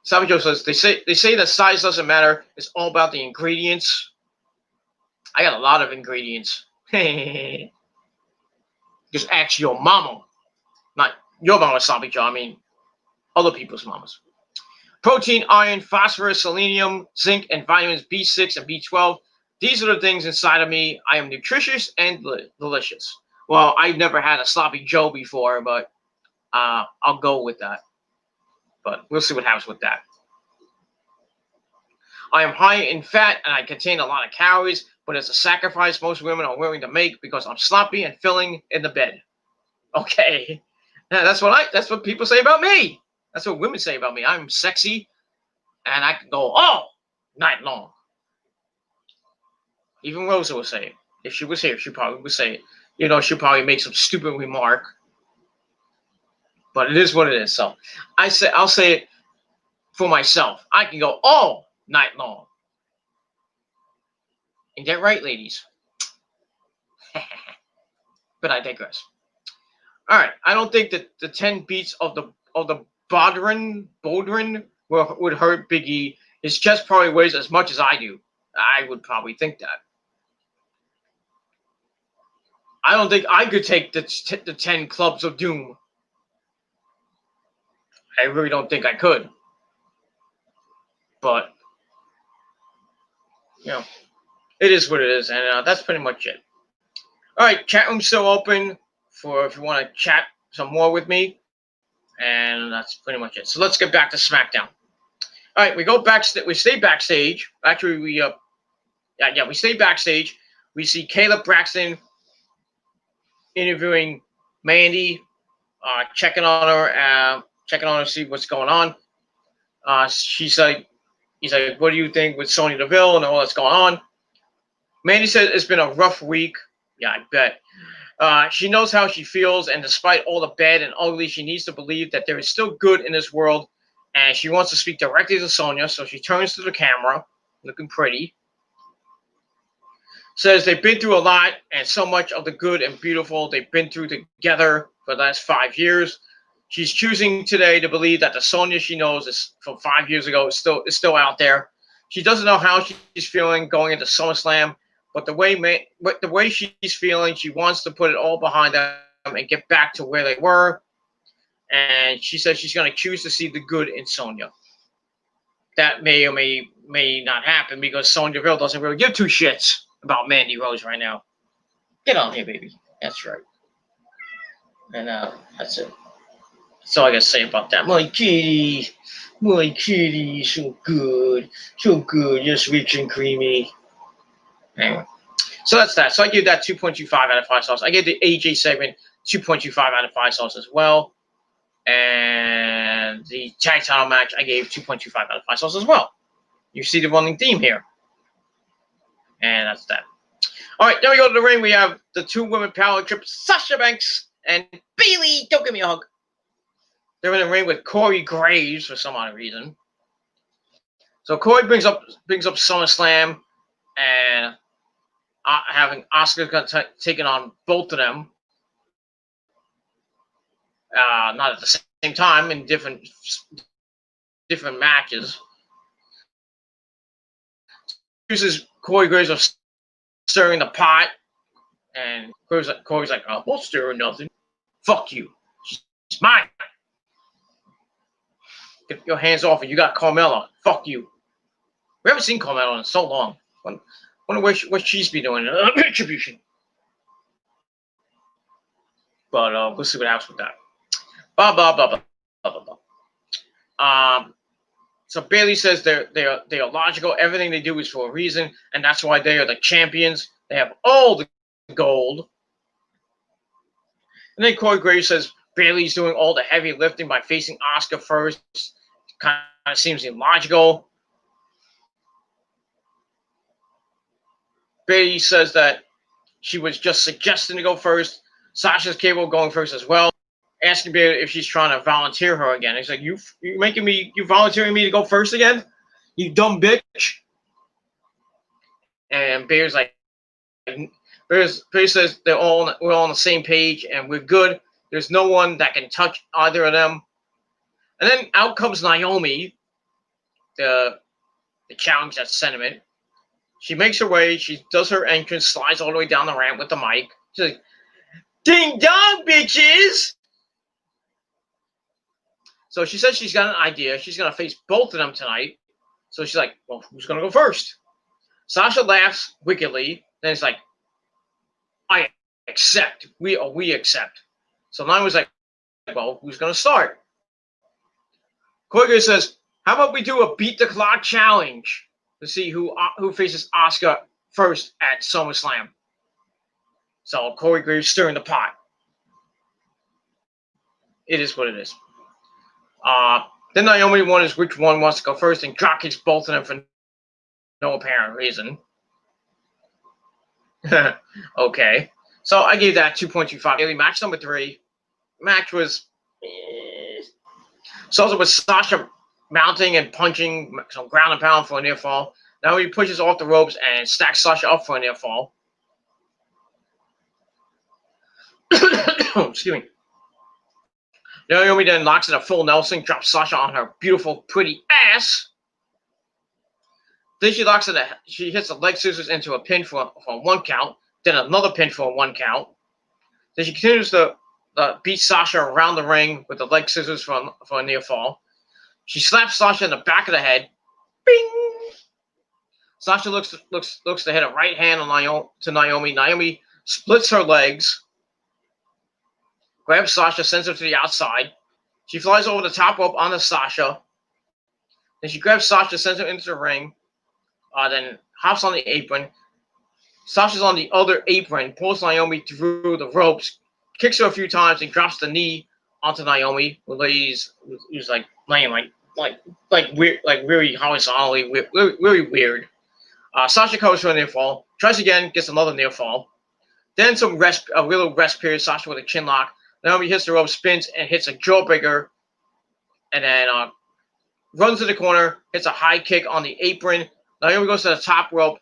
Sloppy Joe says, they say that size doesn't matter. It's all about the ingredients. I got a lot of ingredients. Just ask your mama. Not your mama, Sloppy Joe. I mean, other people's mamas. Protein, iron, phosphorus, selenium, zinc, and vitamins B6 and B12. These are the things inside of me. I am nutritious and delicious. Well, I've never had a Sloppy Joe before, but I'll go with that. But we'll see what happens with that. I am high in fat and I contain a lot of calories, but it's a sacrifice most women are willing to make because I'm sloppy and filling in the bed. Okay. Yeah, that's what people say about me. That's what women say about me. I'm sexy and I can go all night long. Even Rosa would say it. If she was here, she probably would say it. You know, she'll probably make some stupid remark. But it is what it is. So I'll say it for myself. I can go all night long. And get right, ladies. But I digress. All right. I don't think that the 10 beats of the Bodrin would hurt Big E. His chest probably weighs as much as I do. I would probably think that. I don't think I could take the 10 clubs of doom. I really don't think I could. But, you know, it is what it is. And that's pretty much it. All right. Chat room's still open for if you want to chat some more with me. And that's pretty much it. So let's get back to SmackDown. All right. We go back. We stay backstage. Actually, we stay backstage. We see Caleb Braxton interviewing Mandy, checking on her to see what's going on. He's like, what do you think with Sonya Deville and all that's going on? Mandy said it's been a rough week. Yeah, I bet. She knows how she feels, and despite all the bad and ugly, she needs to believe that there is still good in this world, and she wants to speak directly to Sonya, so she turns to the camera, looking pretty. Says they've been through a lot, and so much of the good and beautiful they've been through together for the last 5 years. She's choosing today to believe that the Sonya she knows is from 5 years ago is still out there. She doesn't know how she's feeling going into SummerSlam, but the way she's feeling, she wants to put it all behind them and get back to where they were. And she says she's going to choose to see the good in Sonya. That may or may not happen because Sonya Deville doesn't really give two shits about Mandy Rose right now. Get on here, baby. That's right. And that's it. That's all I got to say about that. My kitty, so good, just rich and creamy. Anyway, so that's that. So I give that 2.25 out of 5 stars. I gave the AJ segment 2.25 out of 5 stars as well. And the tag title match, I gave 2.25 out of 5 stars as well. You see the running theme here. And that's that. All right, then we go to the ring. We have the 2 women power trip, Sasha Banks and Bayley. Don't give me a hug. They're in the ring with Corey Graves for some odd reason. So Corey brings up SummerSlam and having Asuka taking on both of them. Not at the same time in different matches. Uses Corey Graves of stirring the pot, and Corey's like, oh, won't stir nothing. Fuck you. It's mine. Get your hands off it. You got Carmella. Fuck you. We haven't seen Carmella in so long. Wonder what she's been doing. Retribution. But we'll see what happens with that. Blah blah blah blah blah blah blah. So Bayley says they are logical. Everything they do is for a reason, and that's why they are the champions. They have all the gold. And then Corey Graves says, Bayley's doing all the heavy lifting by facing Asuka first. Kind of seems illogical. Bayley says that she was just suggesting to go first. Sasha's capable of going first as well, asking Bayley if she's trying to volunteer her again. He's like, you volunteering me to go first again? You dumb bitch. And Bayley's like, Bayley says we're all on the same page and we're good. There's no one that can touch either of them. And then out comes Naomi, the challenge that sentiment. She makes her way. She does her entrance, slides all the way down the ramp with the mic. She's like, ding dong, bitches! So she says she's got an idea. She's going to face both of them tonight. So she's like, well, who's going to go first? Sasha laughs wickedly. Then it's like, I accept. We accept. So Naomi's like, well, who's going to start? Koiga says, how about we do a beat the clock challenge to see who faces Asuka first at SummerSlam. So Corey Graves stirring the pot. It is what it is. Then Naomi wonders which one wants to go first and drop kicks both of them for no apparent reason. Okay. So I gave that 2.25. Daily match number 3. Match was starts with Sasha mounting and punching some ground and pound for a near fall. Now he pushes off the ropes and stacks Sasha up for a near fall. Excuse me. Naomi then locks in a full Nelson, drops Sasha on her beautiful, pretty ass. Then she hits the leg scissors into a pin for a 1 count. Then another pin for a 1 count. Then she continues to beat Sasha around the ring with the leg scissors for a near fall. She slaps Sasha in the back of the head. Bing! Sasha looks to hit a right hand to Naomi. Naomi splits her legs, grabs Sasha, sends her to the outside. She flies over the top rope onto Sasha. Then she grabs Sasha, sends her into the ring. Then hops on the apron. Sasha's on the other apron, pulls Naomi through the ropes, kicks her a few times, and drops the knee onto Naomi, who's like laying like weird, like really horizontally, really weird. Sasha covers for a near fall, tries again, gets another near fall. Then a little rest period. Sasha with a chin lock. Naomi hits the rope, spins, and hits a jawbreaker, and then runs to the corner, hits a high kick on the apron. Naomi goes to the top rope.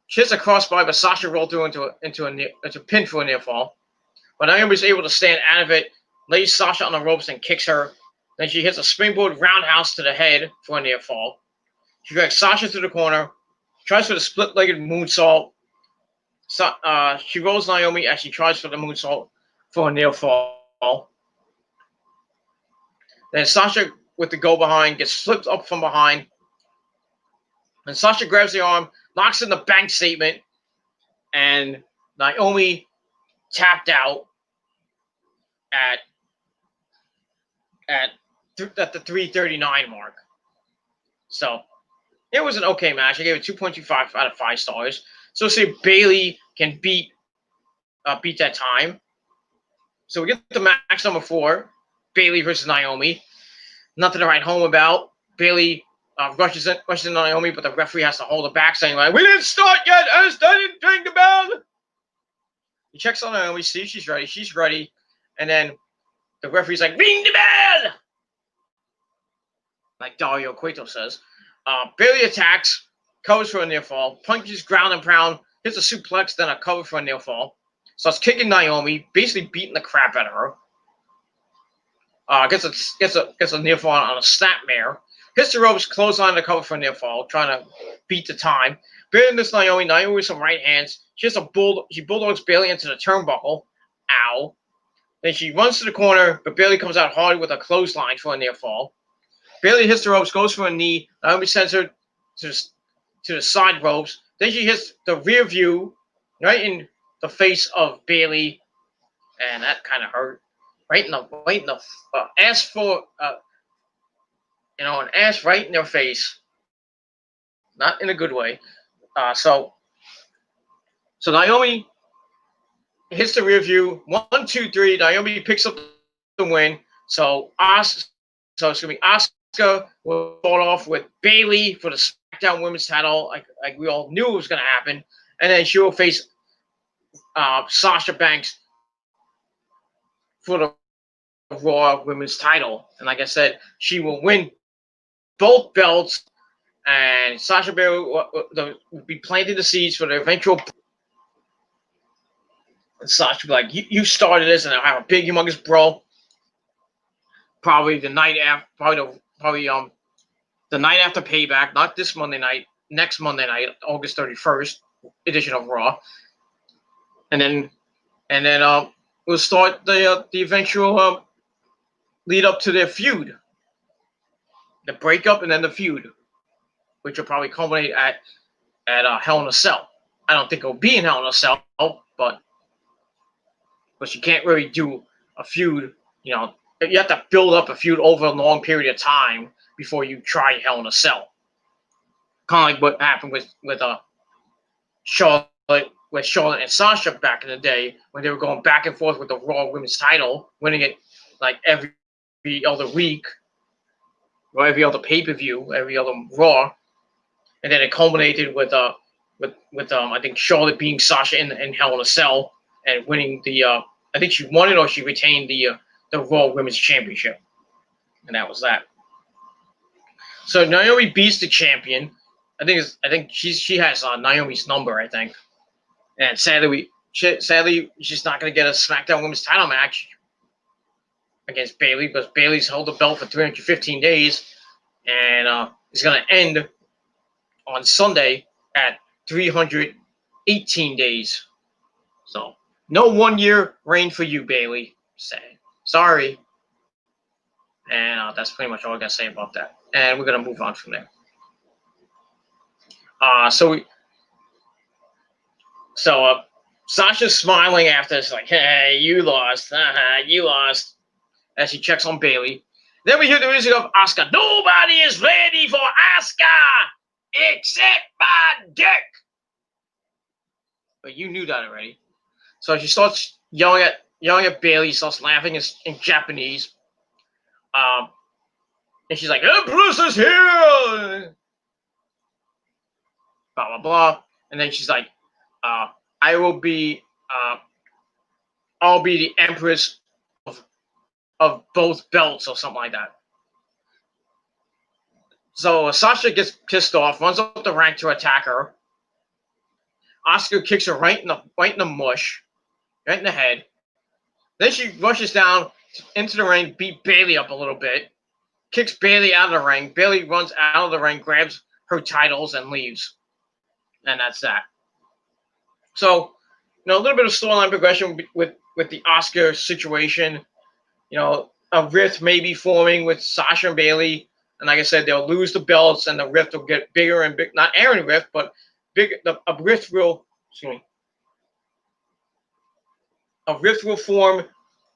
She hits a crossbar, but Sasha rolled through into a pin for a near fall. But Naomi's able to stand out of it, lays Sasha on the ropes and kicks her. Then she hits a springboard roundhouse to the head for a near fall. She drags Sasha to the corner, tries for the split-legged moonsault. She rolls Naomi as she tries for the moonsault for a near fall. Then Sasha, with the go behind, gets flipped up from behind. And Sasha grabs the arm, knocks in the bank statement, and Naomi tapped out at the 3:39 mark. So it was an okay match. I gave it 2.25 out of 5 stars. So see if Bayley can beat that time. So we get the match number 4, Bayley versus Naomi. Nothing to write home about. Bayley rushes in Naomi, but the referee has to hold her back, saying like, "We didn't start yet. I didn't ring the bell." He checks on Naomi, sees she's ready. She's ready, and then the referee's like, "Ring the bell!" Like Dario Cueto says. Bayley attacks, covers for a near fall, punches ground and pound, hits a suplex, then a cover for a near fall. Starts kicking Naomi, basically beating the crap out of her. Gets a near fall on a snapmare. Hits the ropes, clothesline to cover for a near fall, trying to beat the time. Bayley misses Naomi with some right hands. She bulldogs Bayley into the turnbuckle. Ow. Then she runs to the corner, but Bayley comes out hard with a clothesline for a near fall. Bayley hits the ropes, goes for a knee. Naomi sends her to the side ropes. Then she hits the rear view right in the face of Bayley, and that kind of hurt. Right in the ass for an ass right in their face. Not in a good way. So Naomi hits the rear view. 1, 2, 3. Naomi picks up the win. So it's gonna be Asuka will start off with Bayley for the SmackDown Women's Title, like we all knew it was gonna happen, and then she will face Sasha Banks for the Raw Women's Title. And like I said, she will win both belts, and Sasha Banks will be planting the seeds for the eventual. And Sasha will be like, you started this, and I'll have a big, humongous brawl. Probably the night after, the night after Payback, not this Monday night, next Monday night, August 31st edition of Raw, and then we'll start the eventual lead up to their feud, the breakup, and then the feud, which will probably culminate at Hell in a Cell. I don't think it'll be in Hell in a Cell, but you can't really do a feud. You know, you have to build up a feud over a long period of time before you try Hell in a Cell. Kind of like what happened with Charlotte and Sasha back in the day when they were going back and forth with the Raw Women's Title, winning it like every other week or every other pay-per-view, every other Raw, and then it culminated with I think Charlotte beating Sasha in Hell in a Cell and winning the I think she won it or she retained the Raw Women's Championship, and that was that. So Naomi beats the champion. I think she has Naomi's number, I think, and sadly she's not going to get a SmackDown Women's Title match against Bayley because Bayley's held the belt for 315 days, and it's going to end on Sunday at 318 days. So no 1-year reign for you, Bayley. Sorry. And that's pretty much all I got to say about that. And we're going to move on from there. So Sasha's smiling after this, like, hey, you lost. You lost. As she checks on Bayley. Then we hear the music of Asuka. Nobody is ready for Asuka except my dick. But you knew that already. So she starts yelling at Bayley, starts laughing in Japanese. And she's like, Empress is here! Blah, blah, blah. And then she's like, I'll be the Empress of both belts or something like that. So Sasha gets pissed off, runs up the rank to attack her. Asuka kicks her right in the mush, right in the head. Then she rushes down into the ring, beat Bayley up a little bit, kicks Bayley out of the ring. Bayley runs out of the ring, grabs her titles, and leaves. And that's that. So, a little bit of storyline progression with the Asuka situation. A rift may be forming with Sasha and Bayley. And like I said, they'll lose the belts and the rift will get bigger and big. Not Aaron rift, but a rift will form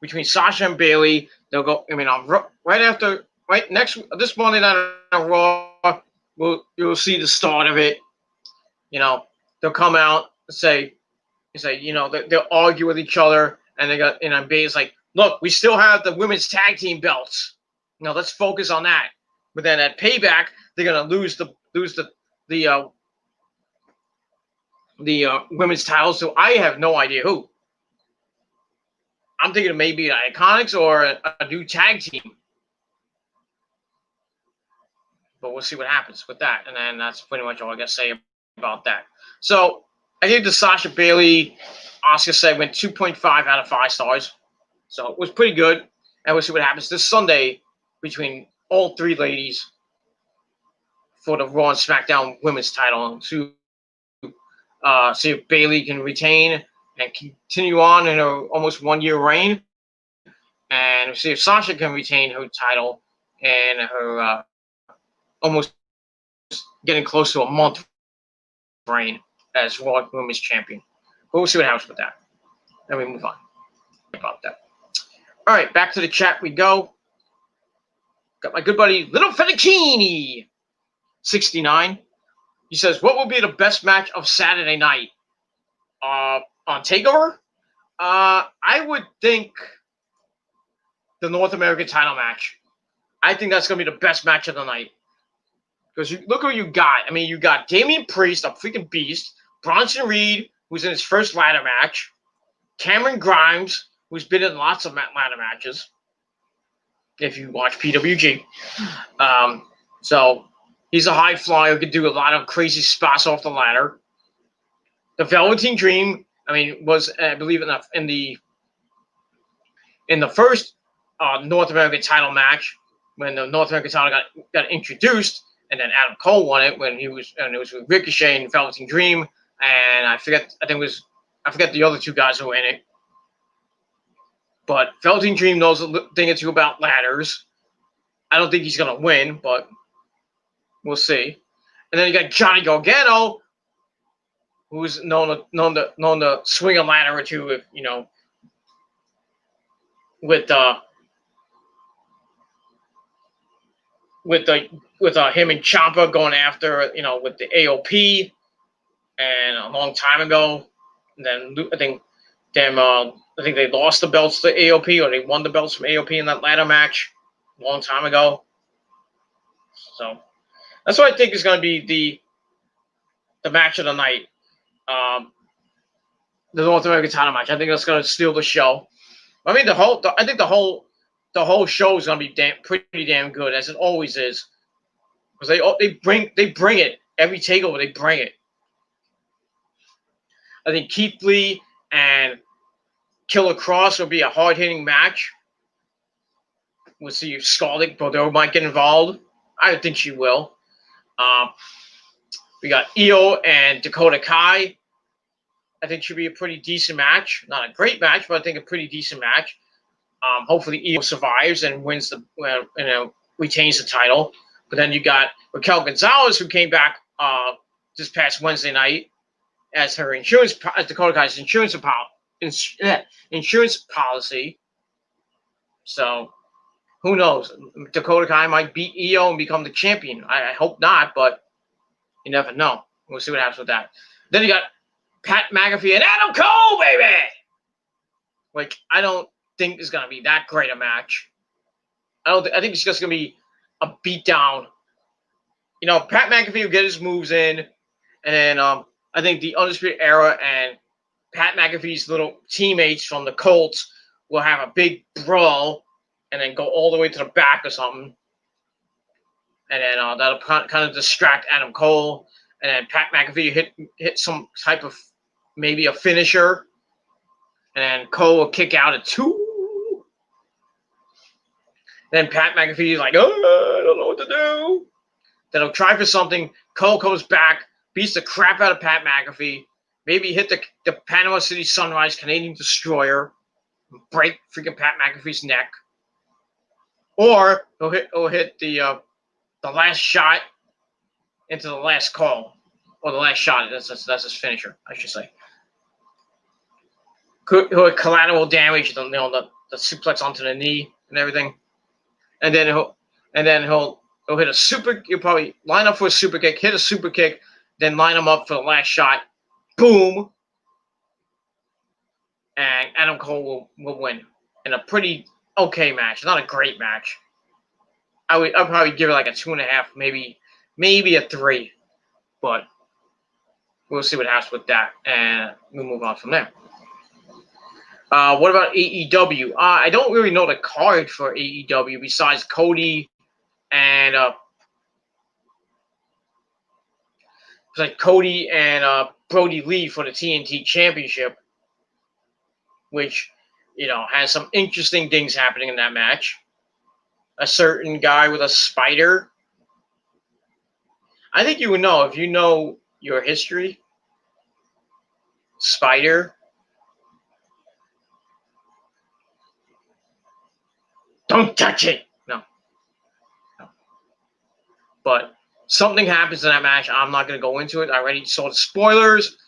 between Sasha and Bayley. They'll go, right next, this Monday night on Raw, you'll see the start of it. They'll come out and say, they'll argue with each other, and Bayley's like, look, we still have the women's tag team belts. Let's focus on that. But then at Payback, they're gonna lose the women's titles. So I have no idea who. I'm thinking maybe the Iconics or a new tag team. But we'll see what happens with that. And then that's pretty much all I got to say about that. So I gave the Sasha Bayley Asuka segment 2.5 out of 5 stars. So it was pretty good. And we'll see what happens this Sunday between all 3 ladies for the Raw and SmackDown women's title to see if Bayley can retain and continue on in her almost 1-year reign. And see if Sasha can retain her title and her almost getting close to a month reign as Raw Women's Champion. But we'll see what happens with that. Then we move on about that. All right, back to the chat we go. Got my good buddy Little Fettuccine 69. He says, what will be the best match of Saturday night? On TakeOver? I would think the North American title match. I think that's going to be the best match of the night. Because look who you got. I mean, you got Damian Priest, a freaking beast. Bronson Reed, who's in his first ladder match. Cameron Grimes, who's been in lots of ladder matches. If you watch PWG. So he's a high flyer who could do a lot of crazy spots off the ladder. The Velveteen Dream, I mean, was, I believe, in the first North American title match, when the North American title got introduced, and then Adam Cole won it when it was with Ricochet and Velveteen Dream, and I forget the other two guys who were in it. But Velveteen Dream knows a thing or two about ladders. I don't think he's gonna win, but we'll see. And then you got Johnny Gargano, who's known to swing a ladder or two, if with him and Ciampa going after, with the AOP, and a long time ago. And then I think they lost the belts to AOP, or they won the belts from AOP in that ladder match a long time ago. So that's what I think is going to be the match of the night. The North American title match. I think that's going to steal the show. I mean, I think the whole show is going to be pretty damn good, as it always is, because they bring it every takeover. They bring it. I think Keith Lee and Killer Cross will be a hard-hitting match. We'll see if Scarlett Bordeaux might get involved. I think she will. We got Io and Dakota Kai. I think should be a pretty decent match. Not a great match, but I think a pretty decent match. Hopefully Io survives and wins retains the title. But then you got Raquel Gonzalez, who came back this past Wednesday night as Dakota Kai's insurance policy. So who knows? Dakota Kai might beat Io and become the champion. I hope not, but you never know. We'll see what happens with that. Then you got Pat McAfee and Adam Cole, baby! Like, I don't think it's going to be that great a match. I think it's just going to be a beatdown. Pat McAfee will get his moves in, and then I think the Undisputed Era and Pat McAfee's little teammates from the Colts will have a big brawl and then go all the way to the back or something. And then that'll kind of distract Adam Cole. And then Pat McAfee hit some type of, maybe a finisher. And then Cole will kick out at 2. Then Pat McAfee is like, oh, I don't know what to do. Then he'll try for something. Cole comes back, beats the crap out of Pat McAfee. Maybe hit the Panama City Sunrise Canadian Destroyer. Break freaking Pat McAfee's neck. Or he'll hit the last shot into the last call. Or the last shot. That's his finisher, I should say. He'll hit collateral damage, the suplex onto the knee and everything. And then he'll hit a super. He'll probably line up for a super kick, hit a super kick, then line him up for the last shot. Boom. And Adam Cole will win in a pretty okay match. Not a great match. I'd probably give it like a 2.5, maybe a 3. But we'll see what happens with that, and we'll move on from there. What about AEW? I don't really know the card for AEW besides Cody and Brody Lee for the TNT Championship, which has some interesting things happening in that match. A certain guy with a spider. I think you would know if you know your history. Spider. Don't touch it. No. But something happens in that match. I'm not going to go into it. I already saw the spoilers.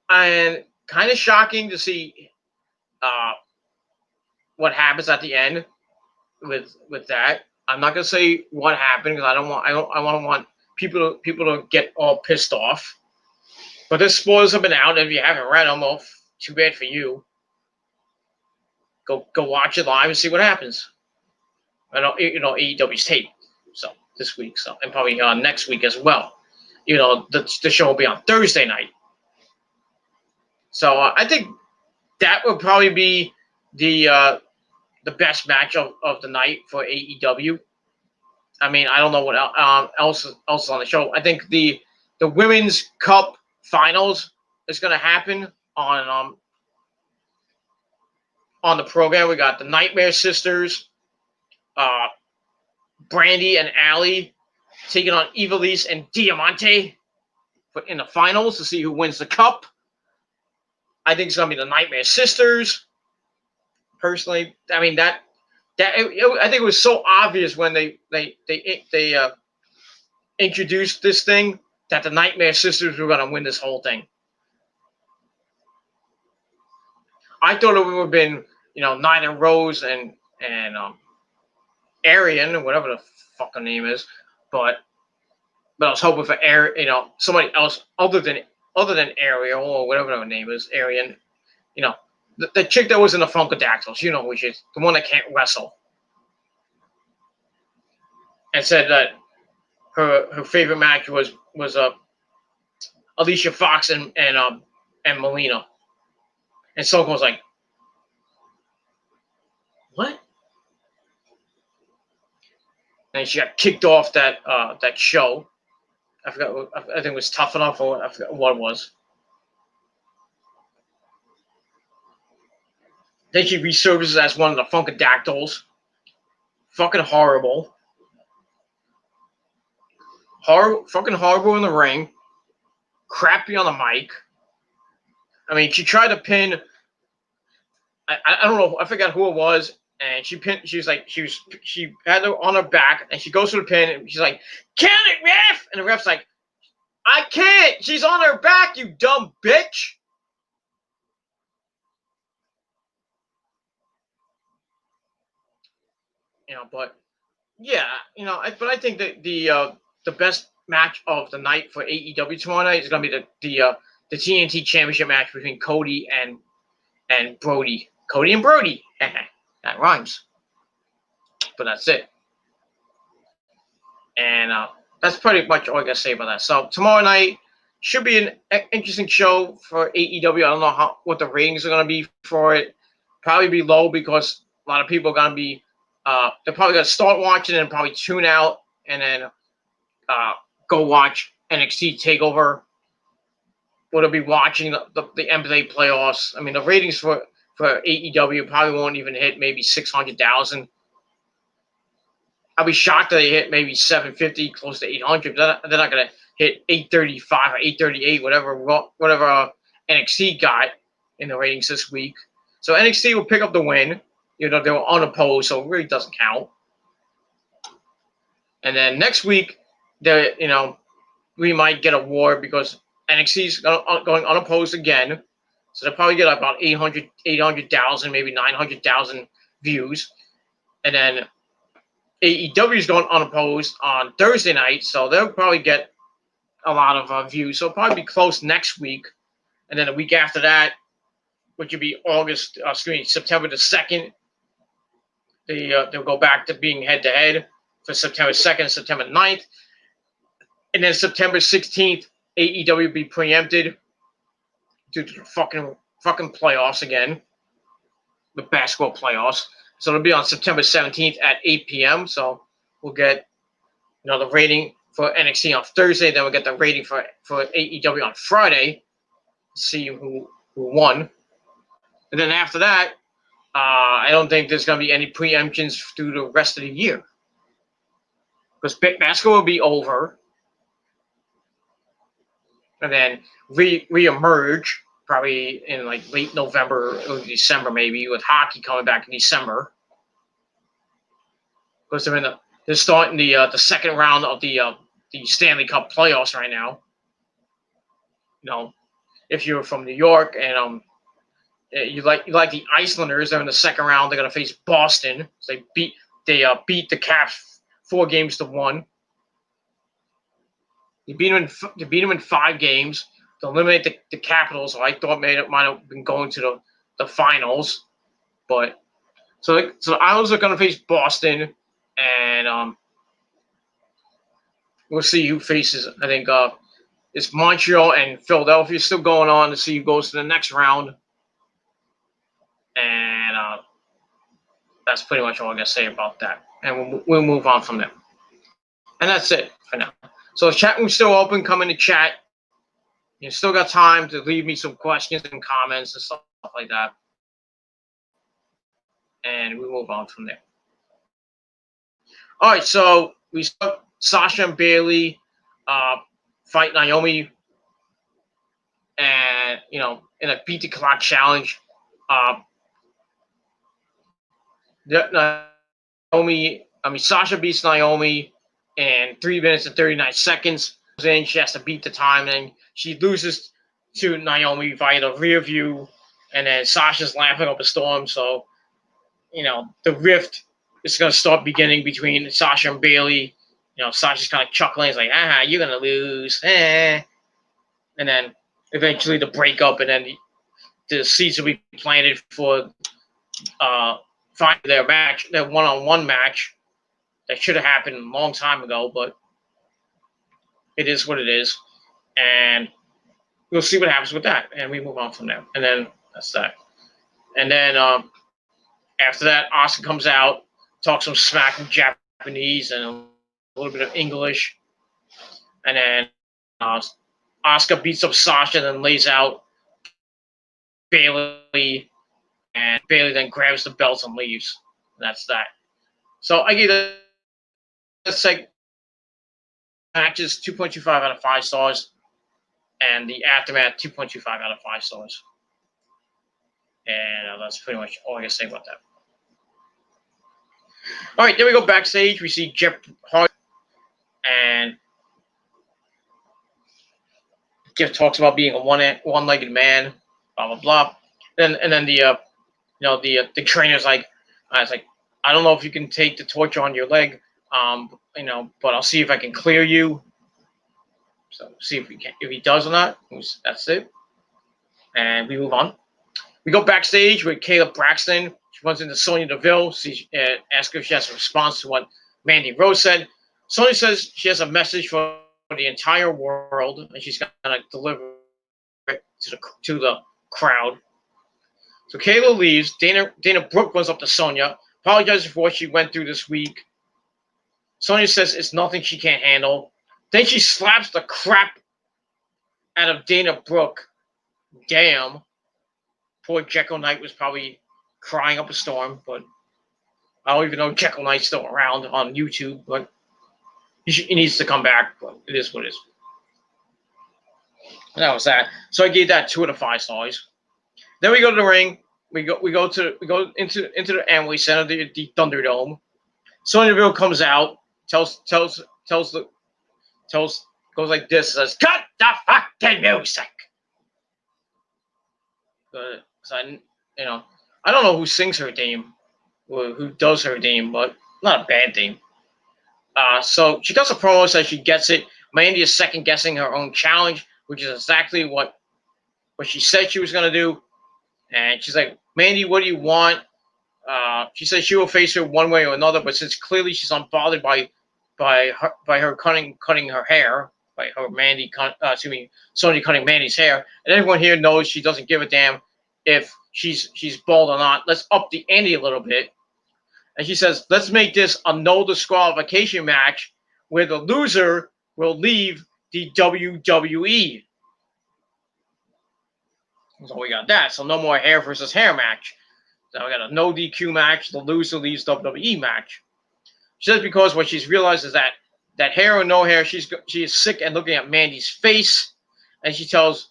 And kind of shocking to see what happens at the end with that. I'm not going to say what happened because I don't want people to get all pissed off. But the spoilers have been out. If you haven't read them, well, too bad for you. go watch it live and see what happens. I know AEW's tape so this week, so and probably next week as well. The show will be on Thursday night. So I think that would probably be the best match of the night for AEW. I mean, I don't know what else is on the show. I think the Women's Cup Finals is going to happen on the program. We got the Nightmare Sisters, Brandy and Allie taking on Ivelisse and Diamante in the finals to see who wins the cup. I think it's going to be the Nightmare Sisters. Personally, I mean I think it was so obvious when they introduced this thing that the Nightmare Sisters were going to win this whole thing. I thought it would have been, Mandy Rose and Arian, whatever the fuck her name is, but I was hoping for somebody else other than Ariel or whatever her name is, Arian. The chick that was in the Funkadactyls, which is the one that can't wrestle, and said that her favorite match was Alicia Fox and Melina, and Stone Cold's like, what? And she got kicked off that show. I forgot. I think it was Tough Enough, or I forgot what it was. Then she resurfaces as one of the Funkadactyls. Fucking horrible. Fucking horrible in the ring. Crappy on the mic. I mean, she tried to pin. I don't know. I forgot who it was. And she pinned. She had her on her back, and she goes to the pin, and she's like, "Can it, ref?" And the ref's like, "I can't. She's on her back, you dumb bitch." But yeah, but I think that the best match of the night for AEW tomorrow night is going to be the TNT Championship match between Cody and Brody. Cody and Brody. That rhymes. But that's it. And that's pretty much all I got to say about that. So tomorrow night should be an interesting show for AEW. I don't know what the ratings are going to be for it. Probably be low because a lot of people are going to be they're probably going to start watching and probably tune out and then go watch NXT TakeOver. Or they'll be watching the NBA playoffs. I mean, the ratings for AEW probably won't even hit maybe 600,000. I'll be shocked that they hit maybe 750, close to 800. They're not going to hit 835 or 838, whatever NXT got in the ratings this week. So NXT will pick up the win. They were unopposed, so it really doesn't count. And then next week, we might get a war because NXT's going unopposed again. So they'll probably get about 800,000, maybe 900,000 views. And then AEW is going unopposed on Thursday night, so they'll probably get a lot of views. So it'll probably be close next week. And then the week after that, which would be September the 2nd, they'll go back to being head-to-head for September 2nd, September 9th. And then September 16th, AEW will be preempted due to the fucking playoffs again, the basketball playoffs. So it'll be on September 17th at 8 p.m. So we'll get the rating for NXT on Thursday. Then we'll get the rating for AEW on Friday. See who won. And then after that, I don't think there's going to be any preemptions through the rest of the year. Because basketball will be over. And then reemerge probably in like late November or December, maybe, with hockey coming back in December. Because they're starting the second round of the Stanley Cup playoffs right now. If you're from New York and you like the Islanders, they're in the second round. They're gonna face Boston. So they beat the Caps 4-1. They beat them in 5 games to eliminate the Capitals. So I thought might have been going to the finals, but So the Islanders are going to face Boston, and we'll see who faces. I think it's Montreal and Philadelphia still going on to see who goes to the next round. And that's pretty much all I got to say about that. And we'll move on from there. And that's it for now. So the chat room's still open. Come in the chat. You still got time to leave me some questions and comments and stuff like that. And we move on from there. All right, so we saw Sasha and Bayley fight Naomi, and in a beat the clock challenge. Sasha beats Naomi in 3 minutes and 39 seconds. Then she has to beat the time, and she loses to Naomi via the rear view, and then Sasha's laughing up a storm. So, the rift is going to start beginning between Sasha and Bayley. Sasha's kind of chuckling. It's like, you're going to lose. And then eventually the breakup, and then the seeds will be planted for their match, their one-on-one match that should have happened a long time ago, but it is what it is. And we'll see what happens with that. And we move on from there. And then that's that. And then after that, Asuka comes out, talks some smack in Japanese and a little bit of English. And then Asuka beats up Sasha and then lays out Bayley. And Bayley then grabs the belts and leaves. And that's that. So I give this matches 2.25 out of 5 stars. And the aftermath 2.25 out of 5 stars. And that's pretty much all I can say about that. All right, then we go backstage. We see Jeff Hardy, and Jeff talks about being a one-legged man, blah blah blah. And then the trainer's like, I don't know if you can take the torch on your leg, but I'll see if I can clear you. So see if he does or not. That's it. And we move on. We go backstage with Kayla Braxton. She runs into Sonya Deville. Asks her if she has a response to what Mandy Rose said. Sonya says she has a message for the entire world, and she's going to deliver it to the crowd. So Kayla leaves. Dana Brooke goes up to Sonya, apologizes for what she went through this week. Sonya says it's nothing she can't handle. Then she slaps the crap out of Dana Brooke. Damn. Poor Jekyll Knight was probably crying up a storm, but I don't even know if Jekyll Knight's still around on YouTube, but he needs to come back, but it is what it is. And that was that. So I gave that 2 out of 5 stars. Then we go to the ring. We go into the Amway Center, the Thunderdome. Sonya Deville comes out, goes like this, says, "Cut the fucking music." I don't know who sings her theme or who does her theme, but not a bad theme. So she does a promo, says she gets it. Mandy is second guessing her own challenge, which is exactly what she said she was going to do. And she's like, "Mandy, what do you want?" She says she will face her one way or another, but since clearly she's unbothered by her cutting her hair, by her Sonya cutting Mandy's hair, and everyone here knows she doesn't give a damn if she's bald or not. Let's up the ante a little bit. And she says, let's make this a no disqualification match where the loser will leave the WWE. So we got that. So no more hair versus hair match. So we got a no DQ match. The loser leaves WWE match. She says because what she's realized is that hair or no hair, she is sick and looking at Mandy's face. And she tells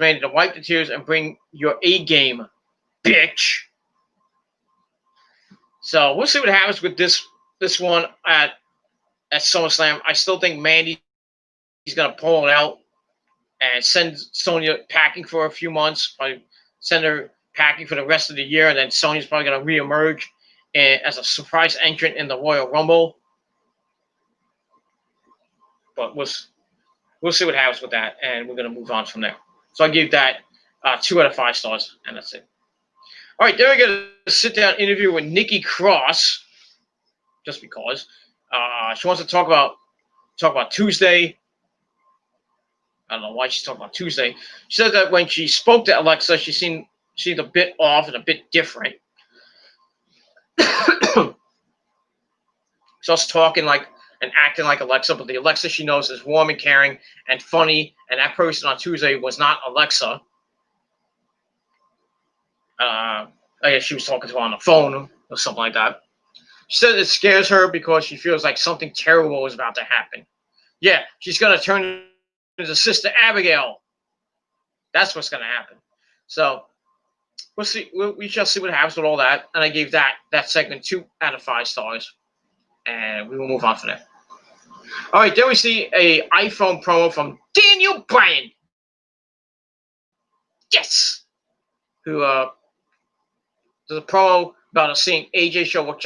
Mandy to wipe the tears and bring your A game, bitch. So we'll see what happens with this one at SummerSlam. I still think Mandy's going to pull it out and send Sonya packing for a few months. Probably send her packing for the rest of the year, and then Sonya's probably going to reemerge as a surprise entrant in the Royal Rumble. But we'll see what happens with that, and we're going to move on from there. So I give that 2 out of 5 stars, and that's it. All right, then we get a sit-down interview with Nikki Cross, just because. She wants to talk about Tuesday. I don't know why she's talking about Tuesday. She said that when she spoke to Alexa, she seemed a bit off and a bit different. Just talking like and acting like Alexa, but the Alexa she knows is warm and caring and funny, and that person on Tuesday was not Alexa. I guess she was talking to her on the phone or something like that. She said it scares her because she feels like something terrible is about to happen. Yeah, she's going to turn into Sister Abigail. That's what's going to happen. So we'll see. We shall see what happens with all that. And I gave that segment 2 out of 5 stars. And we will move on from there. All right, then we see a iPhone promo from Daniel Bryan. Yes! Who does a promo about us seeing AJ show what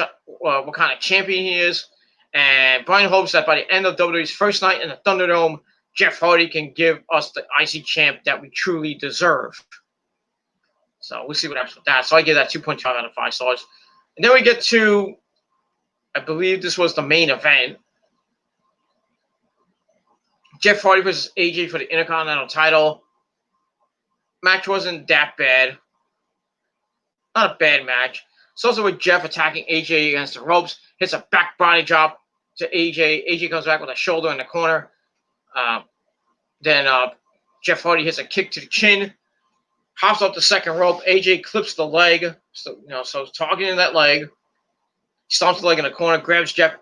kind of champion he is. And Bryan hopes that by the end of WWE's first night in the Thunderdome, Jeff Hardy can give us the IC champ that we truly deserve. So we'll see what happens with that. So I give that 2.5 out of 5 stars. And then we get to, I believe this was the main event. Jeff Hardy versus AJ for the Intercontinental title. Match wasn't that bad. Not a bad match. It's also with Jeff attacking AJ against the ropes. Hits a back body drop to AJ. AJ comes back with a shoulder in the corner. Then Jeff Hardy hits a kick to the chin. Hops up the second rope. AJ clips the leg. So talking in that leg. Stomps the leg in the corner. Grabs Jeff.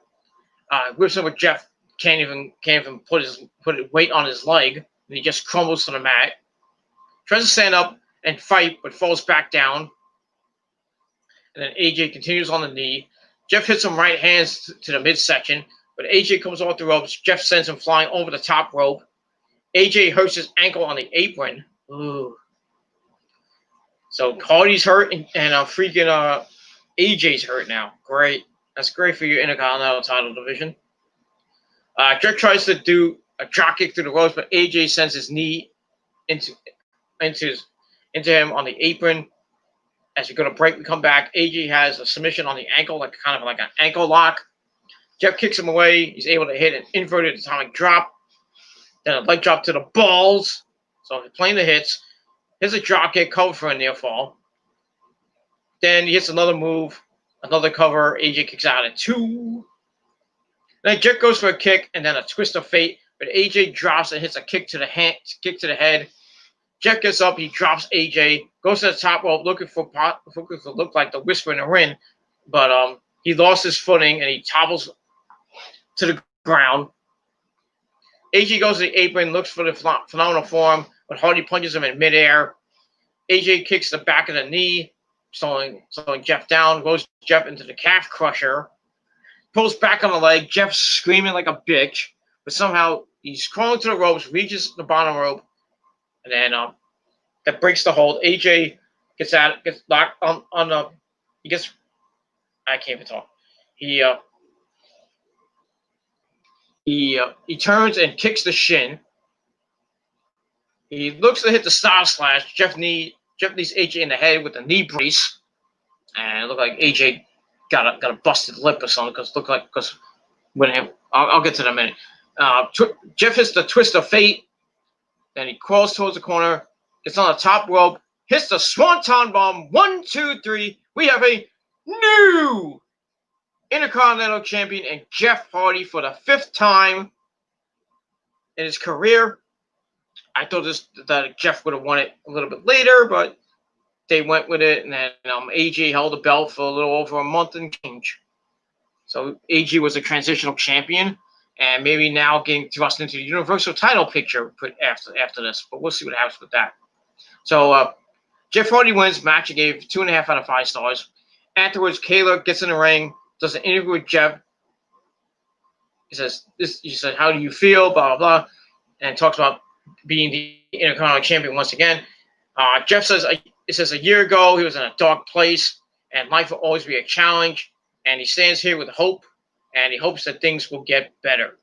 Whips him with Jeff. Can't even put weight on his leg. And he just crumbles to the mat. Tries to stand up and fight, but falls back down. And then AJ continues on the knee. Jeff hits some right hands to the midsection, but AJ comes off the ropes. Jeff sends him flying over the top rope. AJ hurts his ankle on the apron. Ooh. So Hardy's hurt, and freaking AJ's hurt now. Great. That's great for your Intercontinental title division. Jeff tries to do a drop kick through the ropes, but AJ sends his knee into him on the apron. As we go to break, we come back. AJ has a submission on the ankle, kind of like an ankle lock. Jeff kicks him away. He's able to hit an inverted atomic drop. Then a leg drop to the balls. So he's playing the hits. Here's a drop kick, cover for a near fall. Then he hits another move, another cover. AJ kicks out at 2. Then Jeff goes for a kick and then a twist of fate, but AJ drops and hits a kick to the head. Jeff gets up, he drops AJ, goes to the top rope, looking for look like the Whisper in the ring, but he lost his footing and he topples to the ground. AJ goes to the apron, looks for the phenomenal form, but Hardy punches him in midair. AJ kicks the back of the knee, slowing Jeff down, goes Jeff into the calf crusher, pulls back on the leg, Jeff screaming like a bitch, but somehow he's crawling to the ropes, reaches the bottom rope, and then that breaks the hold. AJ gets locked on the. I can't even talk. He turns and kicks the shin. He looks to hit the Star Slash. Jeff knees AJ in the head with a knee brace, and it looked like AJ got a busted lip or something because when I'll get to that in a minute. Jeff hits the twist of fate. Then he crawls towards the corner, gets on the top rope, hits the Swanton Bomb. 1, 2, 3. We have a new Intercontinental Champion and Jeff Hardy for the 5th time in his career. I thought that Jeff would have won it a little bit later, but they went with it, and then AJ held the belt for a little over a month and change. So AJ was a transitional champion. And maybe now getting thrust into the Universal title picture after this. But we'll see what happens with that. So Jeff Hardy wins. Match he gave 2.5 out of 5 stars. Afterwards, Kayla gets in the ring, does an interview with Jeff. He says, how do you feel? Blah, blah, blah. And talks about being the Intercontinental Champion once again. Jeff says, a year ago he was in a dark place and life will always be a challenge. And he stands here with hope. And he hopes that things will get better.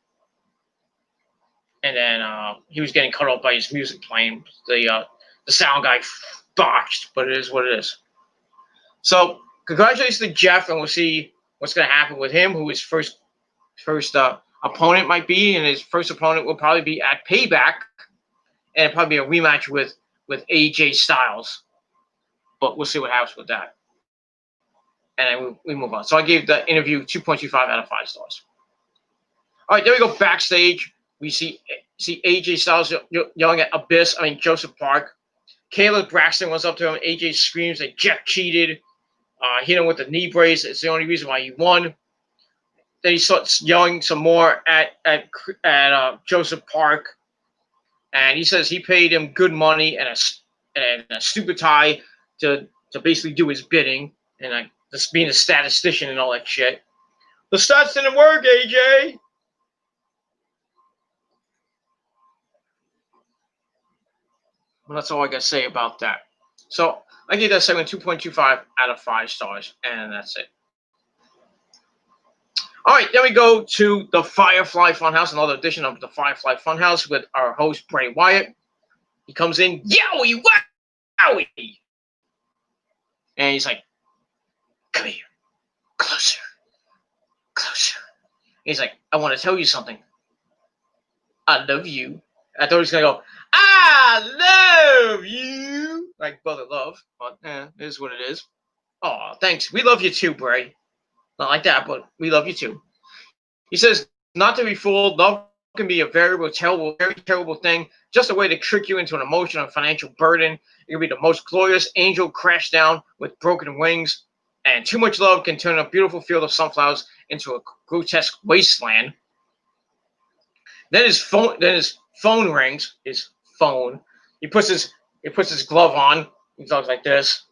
And then he was getting cut off by his music playing. The sound guy botched, but it is what it is. So congratulations to Jeff, and we'll see what's going to happen with him, who his first opponent might be, and his first opponent will probably be at Payback, and it'll probably be a rematch with AJ Styles. But we'll see what happens with that. And then we move on. So I gave the interview 2.25 out of 5 stars. All right, there we go. Backstage, we see AJ Styles yelling at Joseph Park. Caleb Braxton was up to him. AJ screams that Jeff cheated. Hit him with the knee brace. It's the only reason why he won. Then he starts yelling some more at Joseph Park, and he says he paid him good money and a stupid tie to basically do his bidding, and just being a statistician and all that shit. The stats didn't work, AJ. Well, that's all I got to say about that. So I gave that segment 2.25 out of 5 stars, and that's it. All right, then we go to the Firefly Funhouse, another edition of the Firefly Funhouse with our host, Bray Wyatt. He comes in, yowie, wowie! And he's like, come here, closer. He's like, I want to tell you something. I love you. I thought he was going to go, I love you. Like brother love, but it is what it is. Oh, thanks. We love you too, Bray. Not like that, but we love you too. He says, not to be fooled, love can be a very terrible thing, just a way to trick you into an emotional and financial burden. It can be the most glorious angel crash down with broken wings, and too much love can turn a beautiful field of sunflowers into a grotesque wasteland. Then his phone rings. His phone. He puts his glove on. He talks like this,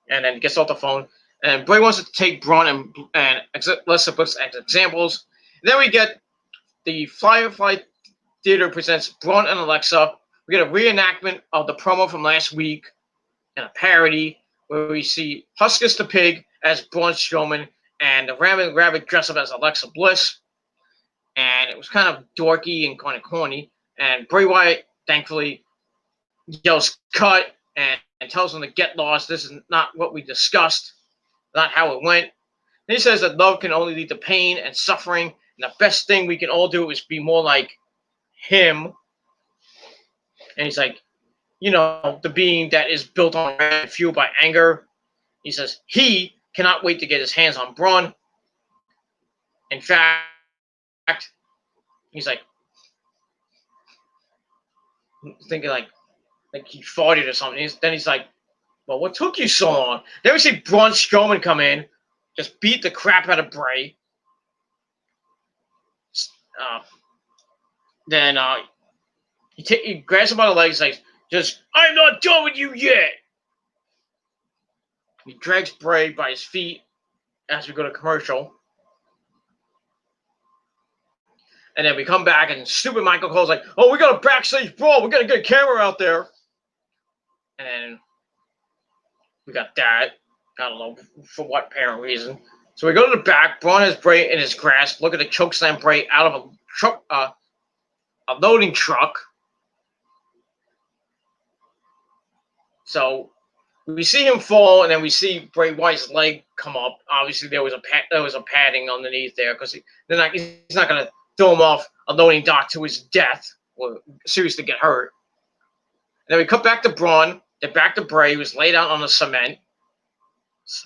and then gets off the phone. And Bray wants to take Braun and Alexa Bliss as examples. Then we get the Firefly Theater presents Braun and Alexa. We get a reenactment of the promo from last week and a parody where we see Huskus the Pig as Braun Strowman and the Rabbit dressed up as Alexa Bliss. And it was kind of dorky and kind of corny. And Bray Wyatt, thankfully, yells cut and tells them to get lost. This is not what we discussed, not how it went. And he says that love can only lead to pain and suffering. And the best thing we can all do is be more like him. And he's like, the being that is built on and fueled by anger. He says he cannot wait to get his hands on Braun. In fact, he's like thinking like he farted or something. Then he's like, well, what took you so long? Then we see Braun Strowman come in, just beat the crap out of Bray. Then he grabs him by the legs, like, I'm not done with you yet. He drags Bray by his feet as we go to commercial. And then we come back, and stupid Michael Cole's like, oh, we got a backstage brawl. We got a good camera out there. And then we got that. I don't know for what apparent reason. So we go to the back. Braun has Bray in his grasp. Look at the chokeslam Bray out of a truck, a loading truck. So we see him fall, and then we see Bray Wyatt's leg come up. Obviously, there was a padding underneath there because he's not going to throw him off a loading dock to his death or seriously get hurt. And then we cut back to Braun. Then back to Bray, who was laid out on the cement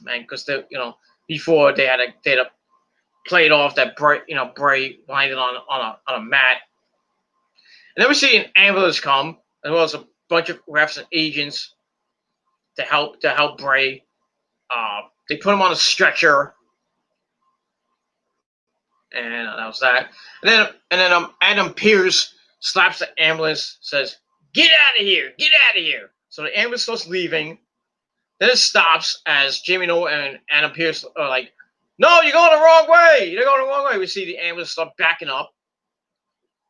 because before they had to play it off that Bray landed on a mat. And then we see an ambulance come, as well as a bunch of refs and agents to help Bray. They put him on a stretcher, and that was that. And then Adam Pearce slaps the ambulance, says, "Get out of here! Get out of here!" So the ambulance starts leaving. Then it stops as Jamie Noel and Adam Pearce are like, "No, you're going the wrong way! You're going the wrong way." We see the ambulance start backing up.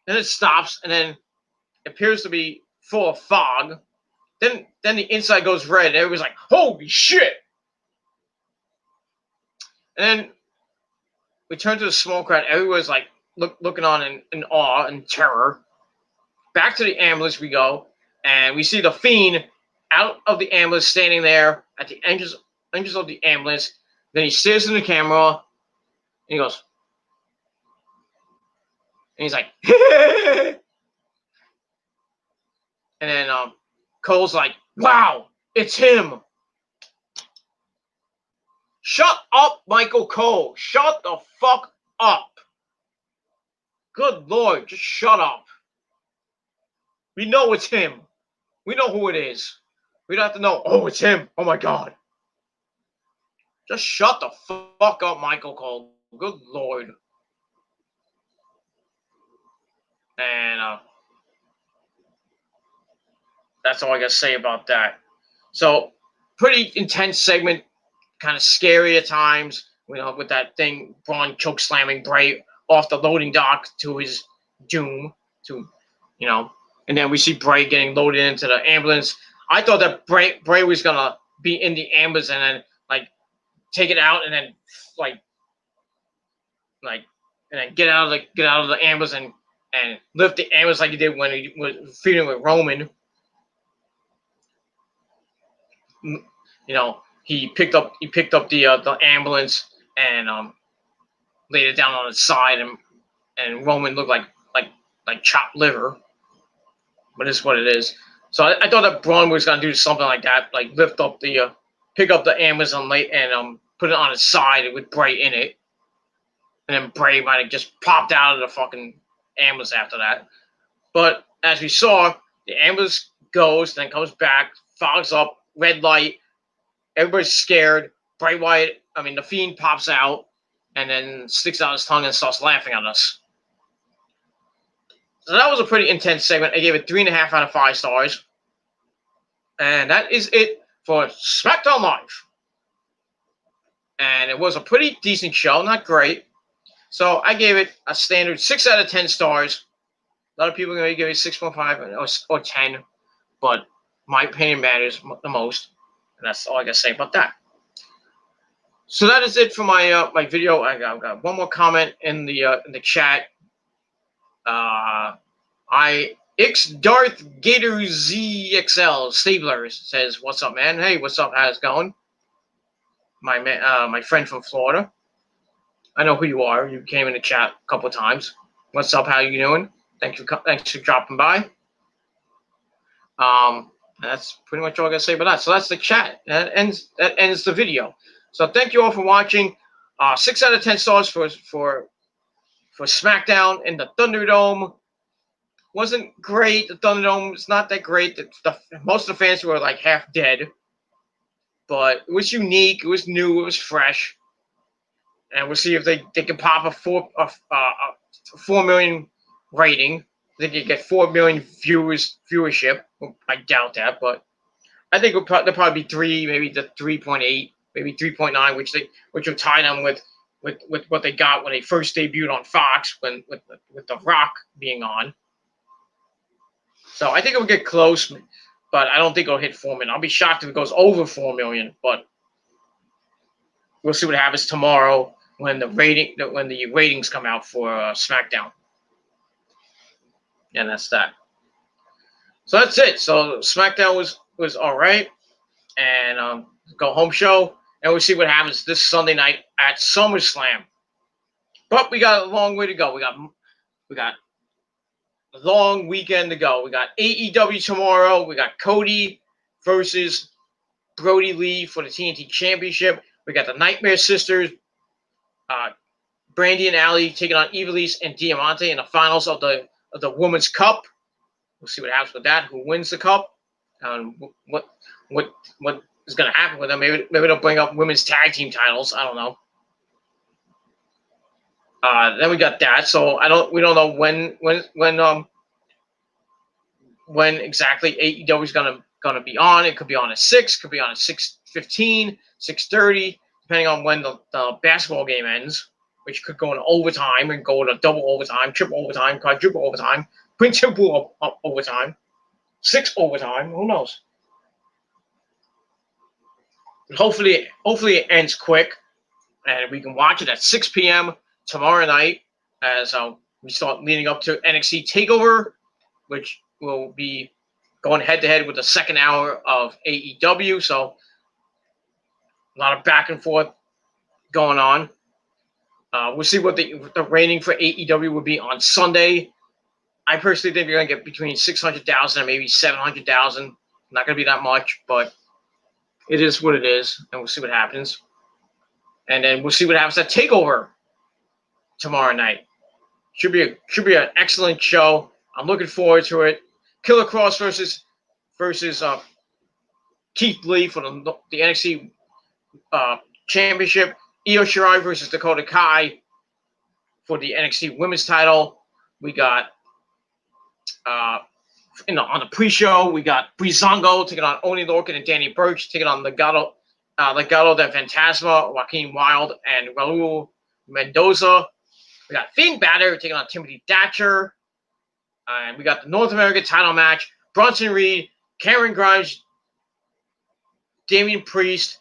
Then it stops, and then it appears to be full of fog. Then the inside goes red, and everybody's like, "Holy shit!" And then we turn to the small crowd. Everyone's like looking on in awe and terror. Back to the ambulance we go, and we see the Fiend out of the ambulance standing there at the entrance enters of the ambulance. Then he stares in the camera, and he goes, and he's like, and then Cole's like, wow, it's him. Shut up, Michael Cole. Shut the fuck up. Good Lord, just shut up. We know it's him. We know who it is. We don't have to know, oh, it's him. Oh, my God. Just shut the fuck up, Michael Cole. Good Lord. And that's all I got to say about that. So, pretty intense segment. Kind of scary at times. You know, with that thing, Braun choke slamming Bray off the loading dock to his doom. And then we see Bray getting loaded into the ambulance. I thought that Bray was going to be in the ambulance and then, take it out and then, and then get out of the ambulance and lift the ambulance like he did when he was feuding with Roman. He picked up the ambulance and laid it down on its side, and Roman looked like chopped liver, but it's what it is. So I thought that Braun was gonna do something like that, like lift up pick up the ambulance and put it on its side with Bray in it, and then Bray might have just popped out of the fucking ambulance after that. But as we saw, the ambulance goes, then comes back, fogs up, red light. Everybody's scared. Bray Wyatt, the Fiend pops out and then sticks out his tongue and starts laughing at us. So that was a pretty intense segment. I gave it 3.5 out of 5 stars. And that is it for Smackdown Live. And it was a pretty decent show, not great. So I gave it a standard 6 out of 10 stars. A lot of people are going to give it 6.5 or 10. But my opinion matters the most. And that's all I got to say about that. So that is it for my my video. I got one more comment in the chat. Darth Gator ZXL Stabler says, "What's up, man? Hey, what's up? How's it going?" My friend from Florida. I know who you are. You came in the chat a couple of times. What's up? How you doing? Thanks for dropping by. That's pretty much all I gotta say about that. So that's the chat. That ends the video. So thank you all for watching. 6 out of 10 stars for SmackDown in the Thunderdome. Wasn't great. The Thunderdome is not that great. Most of the fans were like half dead. But it was unique. It was new. It was fresh. And we'll see if they can pop a 4 million rating. They could get 4 million viewership. I doubt that, but I think there'll probably be 3, maybe the 3.8, maybe 3.9, which will tie them with what they got when they first debuted on Fox, with The Rock being on. So I think it will get close, but I don't think it'll hit 4 million. I'll be shocked if it goes over 4 million, but we'll see what happens tomorrow when the ratings come out for SmackDown. And that's that. So that's it. So SmackDown was all right, and go home show, and we'll see what happens this Sunday night at SummerSlam. But we got a long way to go. We got a long weekend to go. We got AEW tomorrow. We got Cody versus Brody Lee for the TNT Championship. We got the Nightmare Sisters, Brandy and Allie taking on Ivelisse and Diamante in the finals of the Women's Cup. We'll see what happens with that. Who wins the cup? What is going to happen with them? Maybe they'll bring up women's tag team titles. I don't know. Then we got that. So we don't know when exactly AEW is gonna be on. It could be on at 6. Could be on at 6:15, 6:30, depending on when the basketball game ends, which could go into overtime and go to double overtime, triple overtime, quadruple overtime, quintuple overtime, 6 overtime. Who knows? Hopefully it ends quick, and we can watch it at 6 p.m. tomorrow night as we start leading up to NXT TakeOver, which will be going head-to-head with the second hour of AEW. So A lot of back and forth going on. We'll see what the rating for AEW will be on Sunday. I personally think they're going to get between 600,000 and maybe 700,000. Not going to be that much, but it is what it is, and we'll see what happens. And then we'll see what happens at TakeOver tomorrow night. Should be an excellent show. I'm looking forward to it. Killer Cross versus Keith Lee for the NXT Championship. Io Shirai versus Dakota Kai for the NXT Women's title. We got on the pre-show, we got Breezango taking on Oni Lorcan and Danny Burch, taking on Legado del Fantasma, Joaquin Wilde, and Raul Mendoza. We got Finn Balor taking on Timothy Thatcher. And we got the North American title match, Bronson Reed, Cameron Grimes, Damian Priest,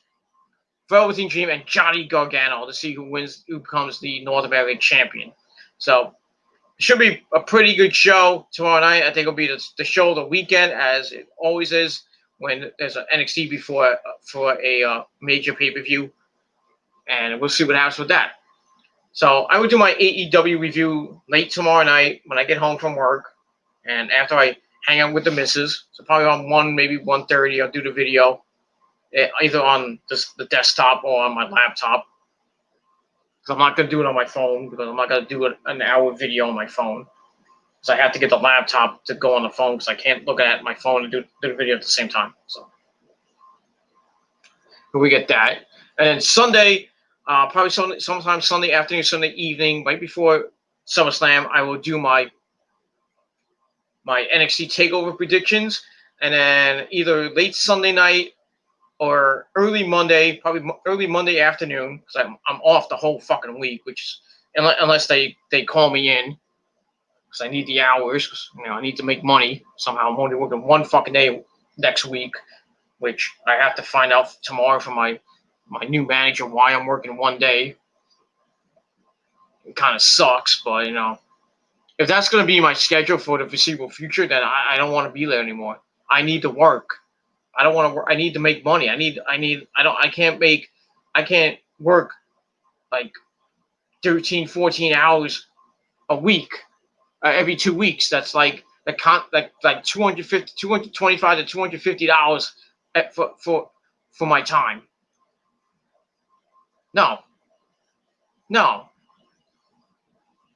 Velveteen Dream, and Johnny Gargano to see who becomes the North American champion. So it should be a pretty good show tomorrow night. I think it'll be the show of the weekend, as it always is when there's an NXT before for a major pay-per-view. And we'll see what happens with that. So I will do my AEW review late tomorrow night when I get home from work, and after I hang out with the missus. So probably on 1, maybe 1:30, I'll do the video, either on the desktop or on my laptop. Because I'm not going to do it on my phone, because I'm not going to do an hour video on my phone. So I have to get the laptop to go on the phone, because I can't look at my phone and do the video at the same time. So we get that. And then Sunday, probably sometime Sunday afternoon, Sunday evening, right before SummerSlam, I will do my NXT TakeOver predictions. And then either late Sunday night or early Monday, probably early Monday afternoon, because I'm off the whole fucking week, which is unless they call me in, because I need the hours, because I need to make money somehow. I'm only working one fucking day next week, which I have to find out tomorrow from my new manager why I'm working one day. It kind of sucks, but if that's going to be my schedule for the foreseeable future, then I don't want to be there anymore. I need to work. I don't want to work. I need to make money. I can't work like 13, 14 hours a week, every 2 weeks. That's like $225 to $250 for my time. No.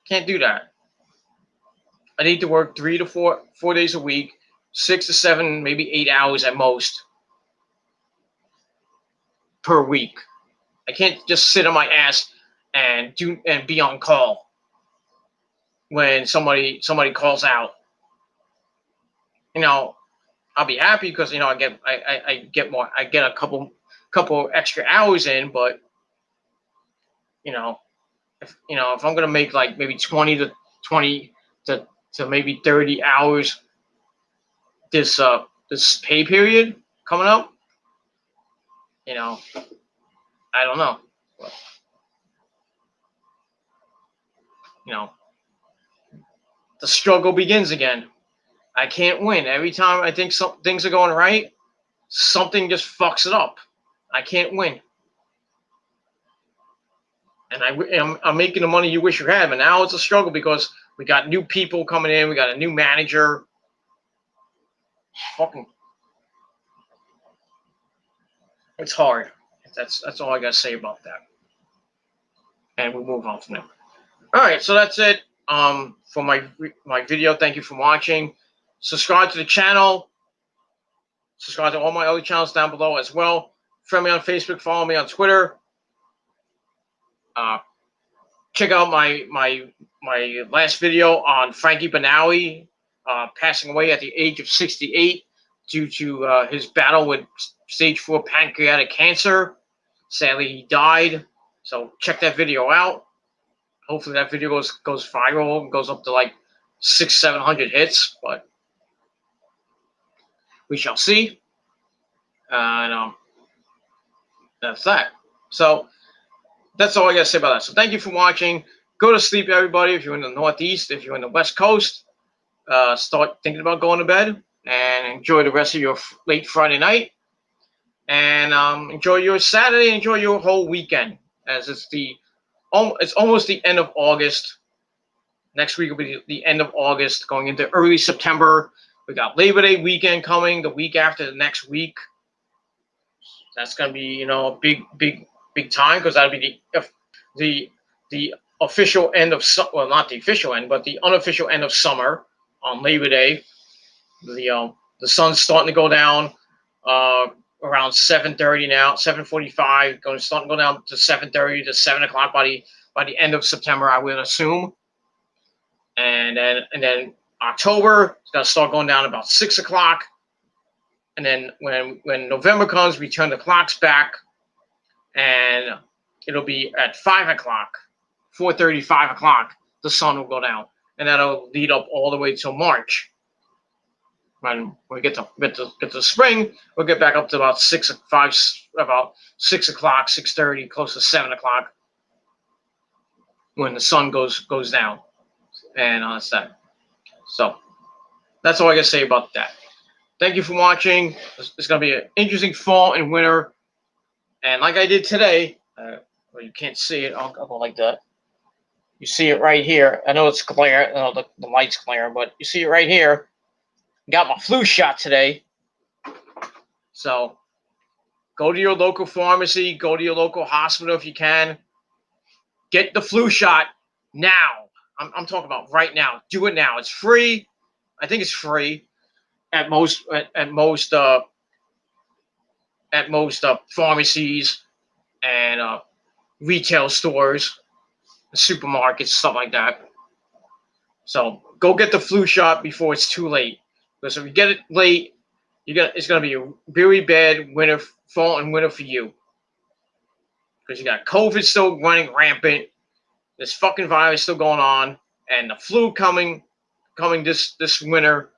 Can't do that. I need to work 3 to 4 days a week, 6 to 7, maybe 8 hours at most per week. I can't just sit on my ass and be on call when somebody calls out. I'll be happy because I get a couple extra hours in, but if I'm gonna make like maybe 20 to maybe 30 hours this pay period coming up, I don't know. But, the struggle begins again. I can't win. Every time I think things are going right, something just fucks it up. I can't win. And I'm making the money you wish you had, but now it's a struggle because we got new people coming in. We got a new manager. It's hard. That's all I got to say about that. And we'll move on from there. All right, so that's it for my video. Thank you for watching. Subscribe to the channel. Subscribe to all my other channels down below as well. Friend me on Facebook. Follow me on Twitter. Check out my last video on Frankie Benawi passing away at the age of 68 due to his battle with stage 4 pancreatic cancer. Sadly, he died. So check that video out. Hopefully that video goes viral and goes up to like 600-700 hits, but we shall see. And that's that. So that's all I got to say about that. So thank you for watching. Go to sleep, everybody. If you're in the Northeast, if you're in the West Coast, start thinking about going to bed and enjoy the rest of your late Friday night. And enjoy your Saturday. Enjoy your whole weekend, as it's almost the end of August. Next week will be the end of August, going into early September. We got Labor Day weekend coming the week after the next week. That's gonna be a big time, because that'll be the official end of well, not the official end, but the unofficial end of summer on Labor Day. The sun's starting to go down around 7:30 now, 7:45, starting to go down to 7:30 to 7 o'clock by the end of September, I would assume. And then October is gonna start going down about 6 o'clock. And then when November comes, we turn the clocks back, and it'll be at 5 o'clock, 4:30, 5 o'clock. The sun will go down, and that'll lead up all the way till March. When we get to spring, we'll get back up to about 6 o'clock, 6:30, close to 7 o'clock, when the sun goes down, and that's that. So that's all I gotta say about that. Thank you for watching. It's going to be an interesting fall and winter. And like I did today, well, you can't see it. I'll go like that. You see it right here. I know it's glare. The light's glare, but you see it right here. Got my flu shot today. So go to your local pharmacy. Go to your local hospital if you can. Get the flu shot now. I'm talking about right now. Do it now. It's free. I think it's free. At most pharmacies and retail stores, supermarkets, stuff like that. So go get the flu shot before it's too late. Because if you get it late, it's going to be a very bad fall and winter for you. Because you got COVID still running rampant, this fucking virus still going on, and the flu coming this winter.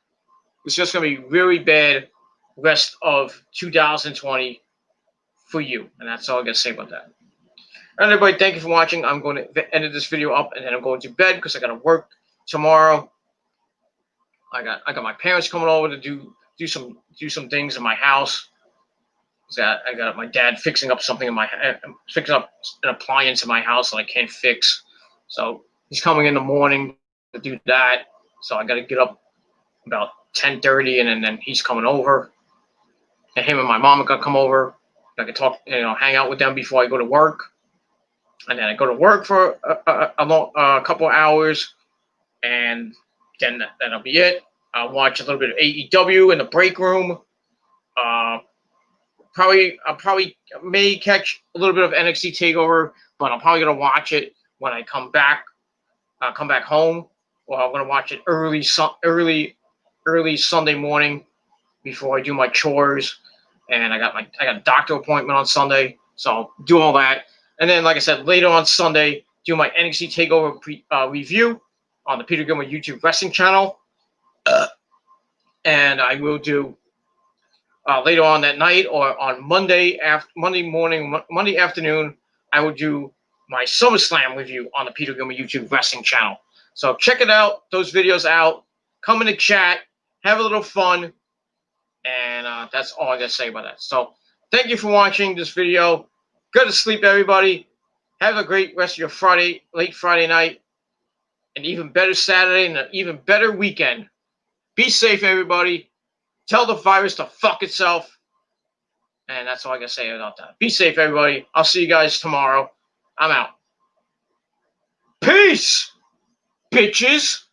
It's just going to be really bad rest of 2020 for you. And that's all I got to say about that. All right, everybody, thank you for watching. I'm going to edit this video up, and then I'm going to bed because I got to work tomorrow. I got my parents coming over to do some things in my house. I got my dad fixing up something fixing up an appliance in my house that I can't fix. So he's coming in the morning to do that. So I got to get up about 10:30, and then he's coming over, and him and my mom are gonna come over. I can talk, hang out with them before I go to work, and then I go to work for a couple of hours, and then that'll be it. I'll watch a little bit of AEW in the break room. I probably may catch a little bit of NXT Takeover, but I'm probably gonna watch it when I come back home, or I'm gonna watch it early Sunday morning before I do my chores, and I got a doctor appointment on Sunday, so I'll do all that, and then like I said, later on Sunday, do my NXT Takeover review on the Peter Gilmore YouTube wrestling channel, and I will do later on that night or on Monday afternoon, I will do my SummerSlam review on the Peter Gilmore YouTube wrestling channel. So check it out, those videos out. Come in the chat, have a little fun, and that's all I got to say about that. So thank you for watching this video. Go to sleep, everybody. Have a great rest of your late Friday night, an even better Saturday, and an even better weekend. Be safe, everybody. Tell the virus to fuck itself. And that's all I got to say about that. Be safe, everybody. I'll see you guys tomorrow. I'm out. Peace, bitches.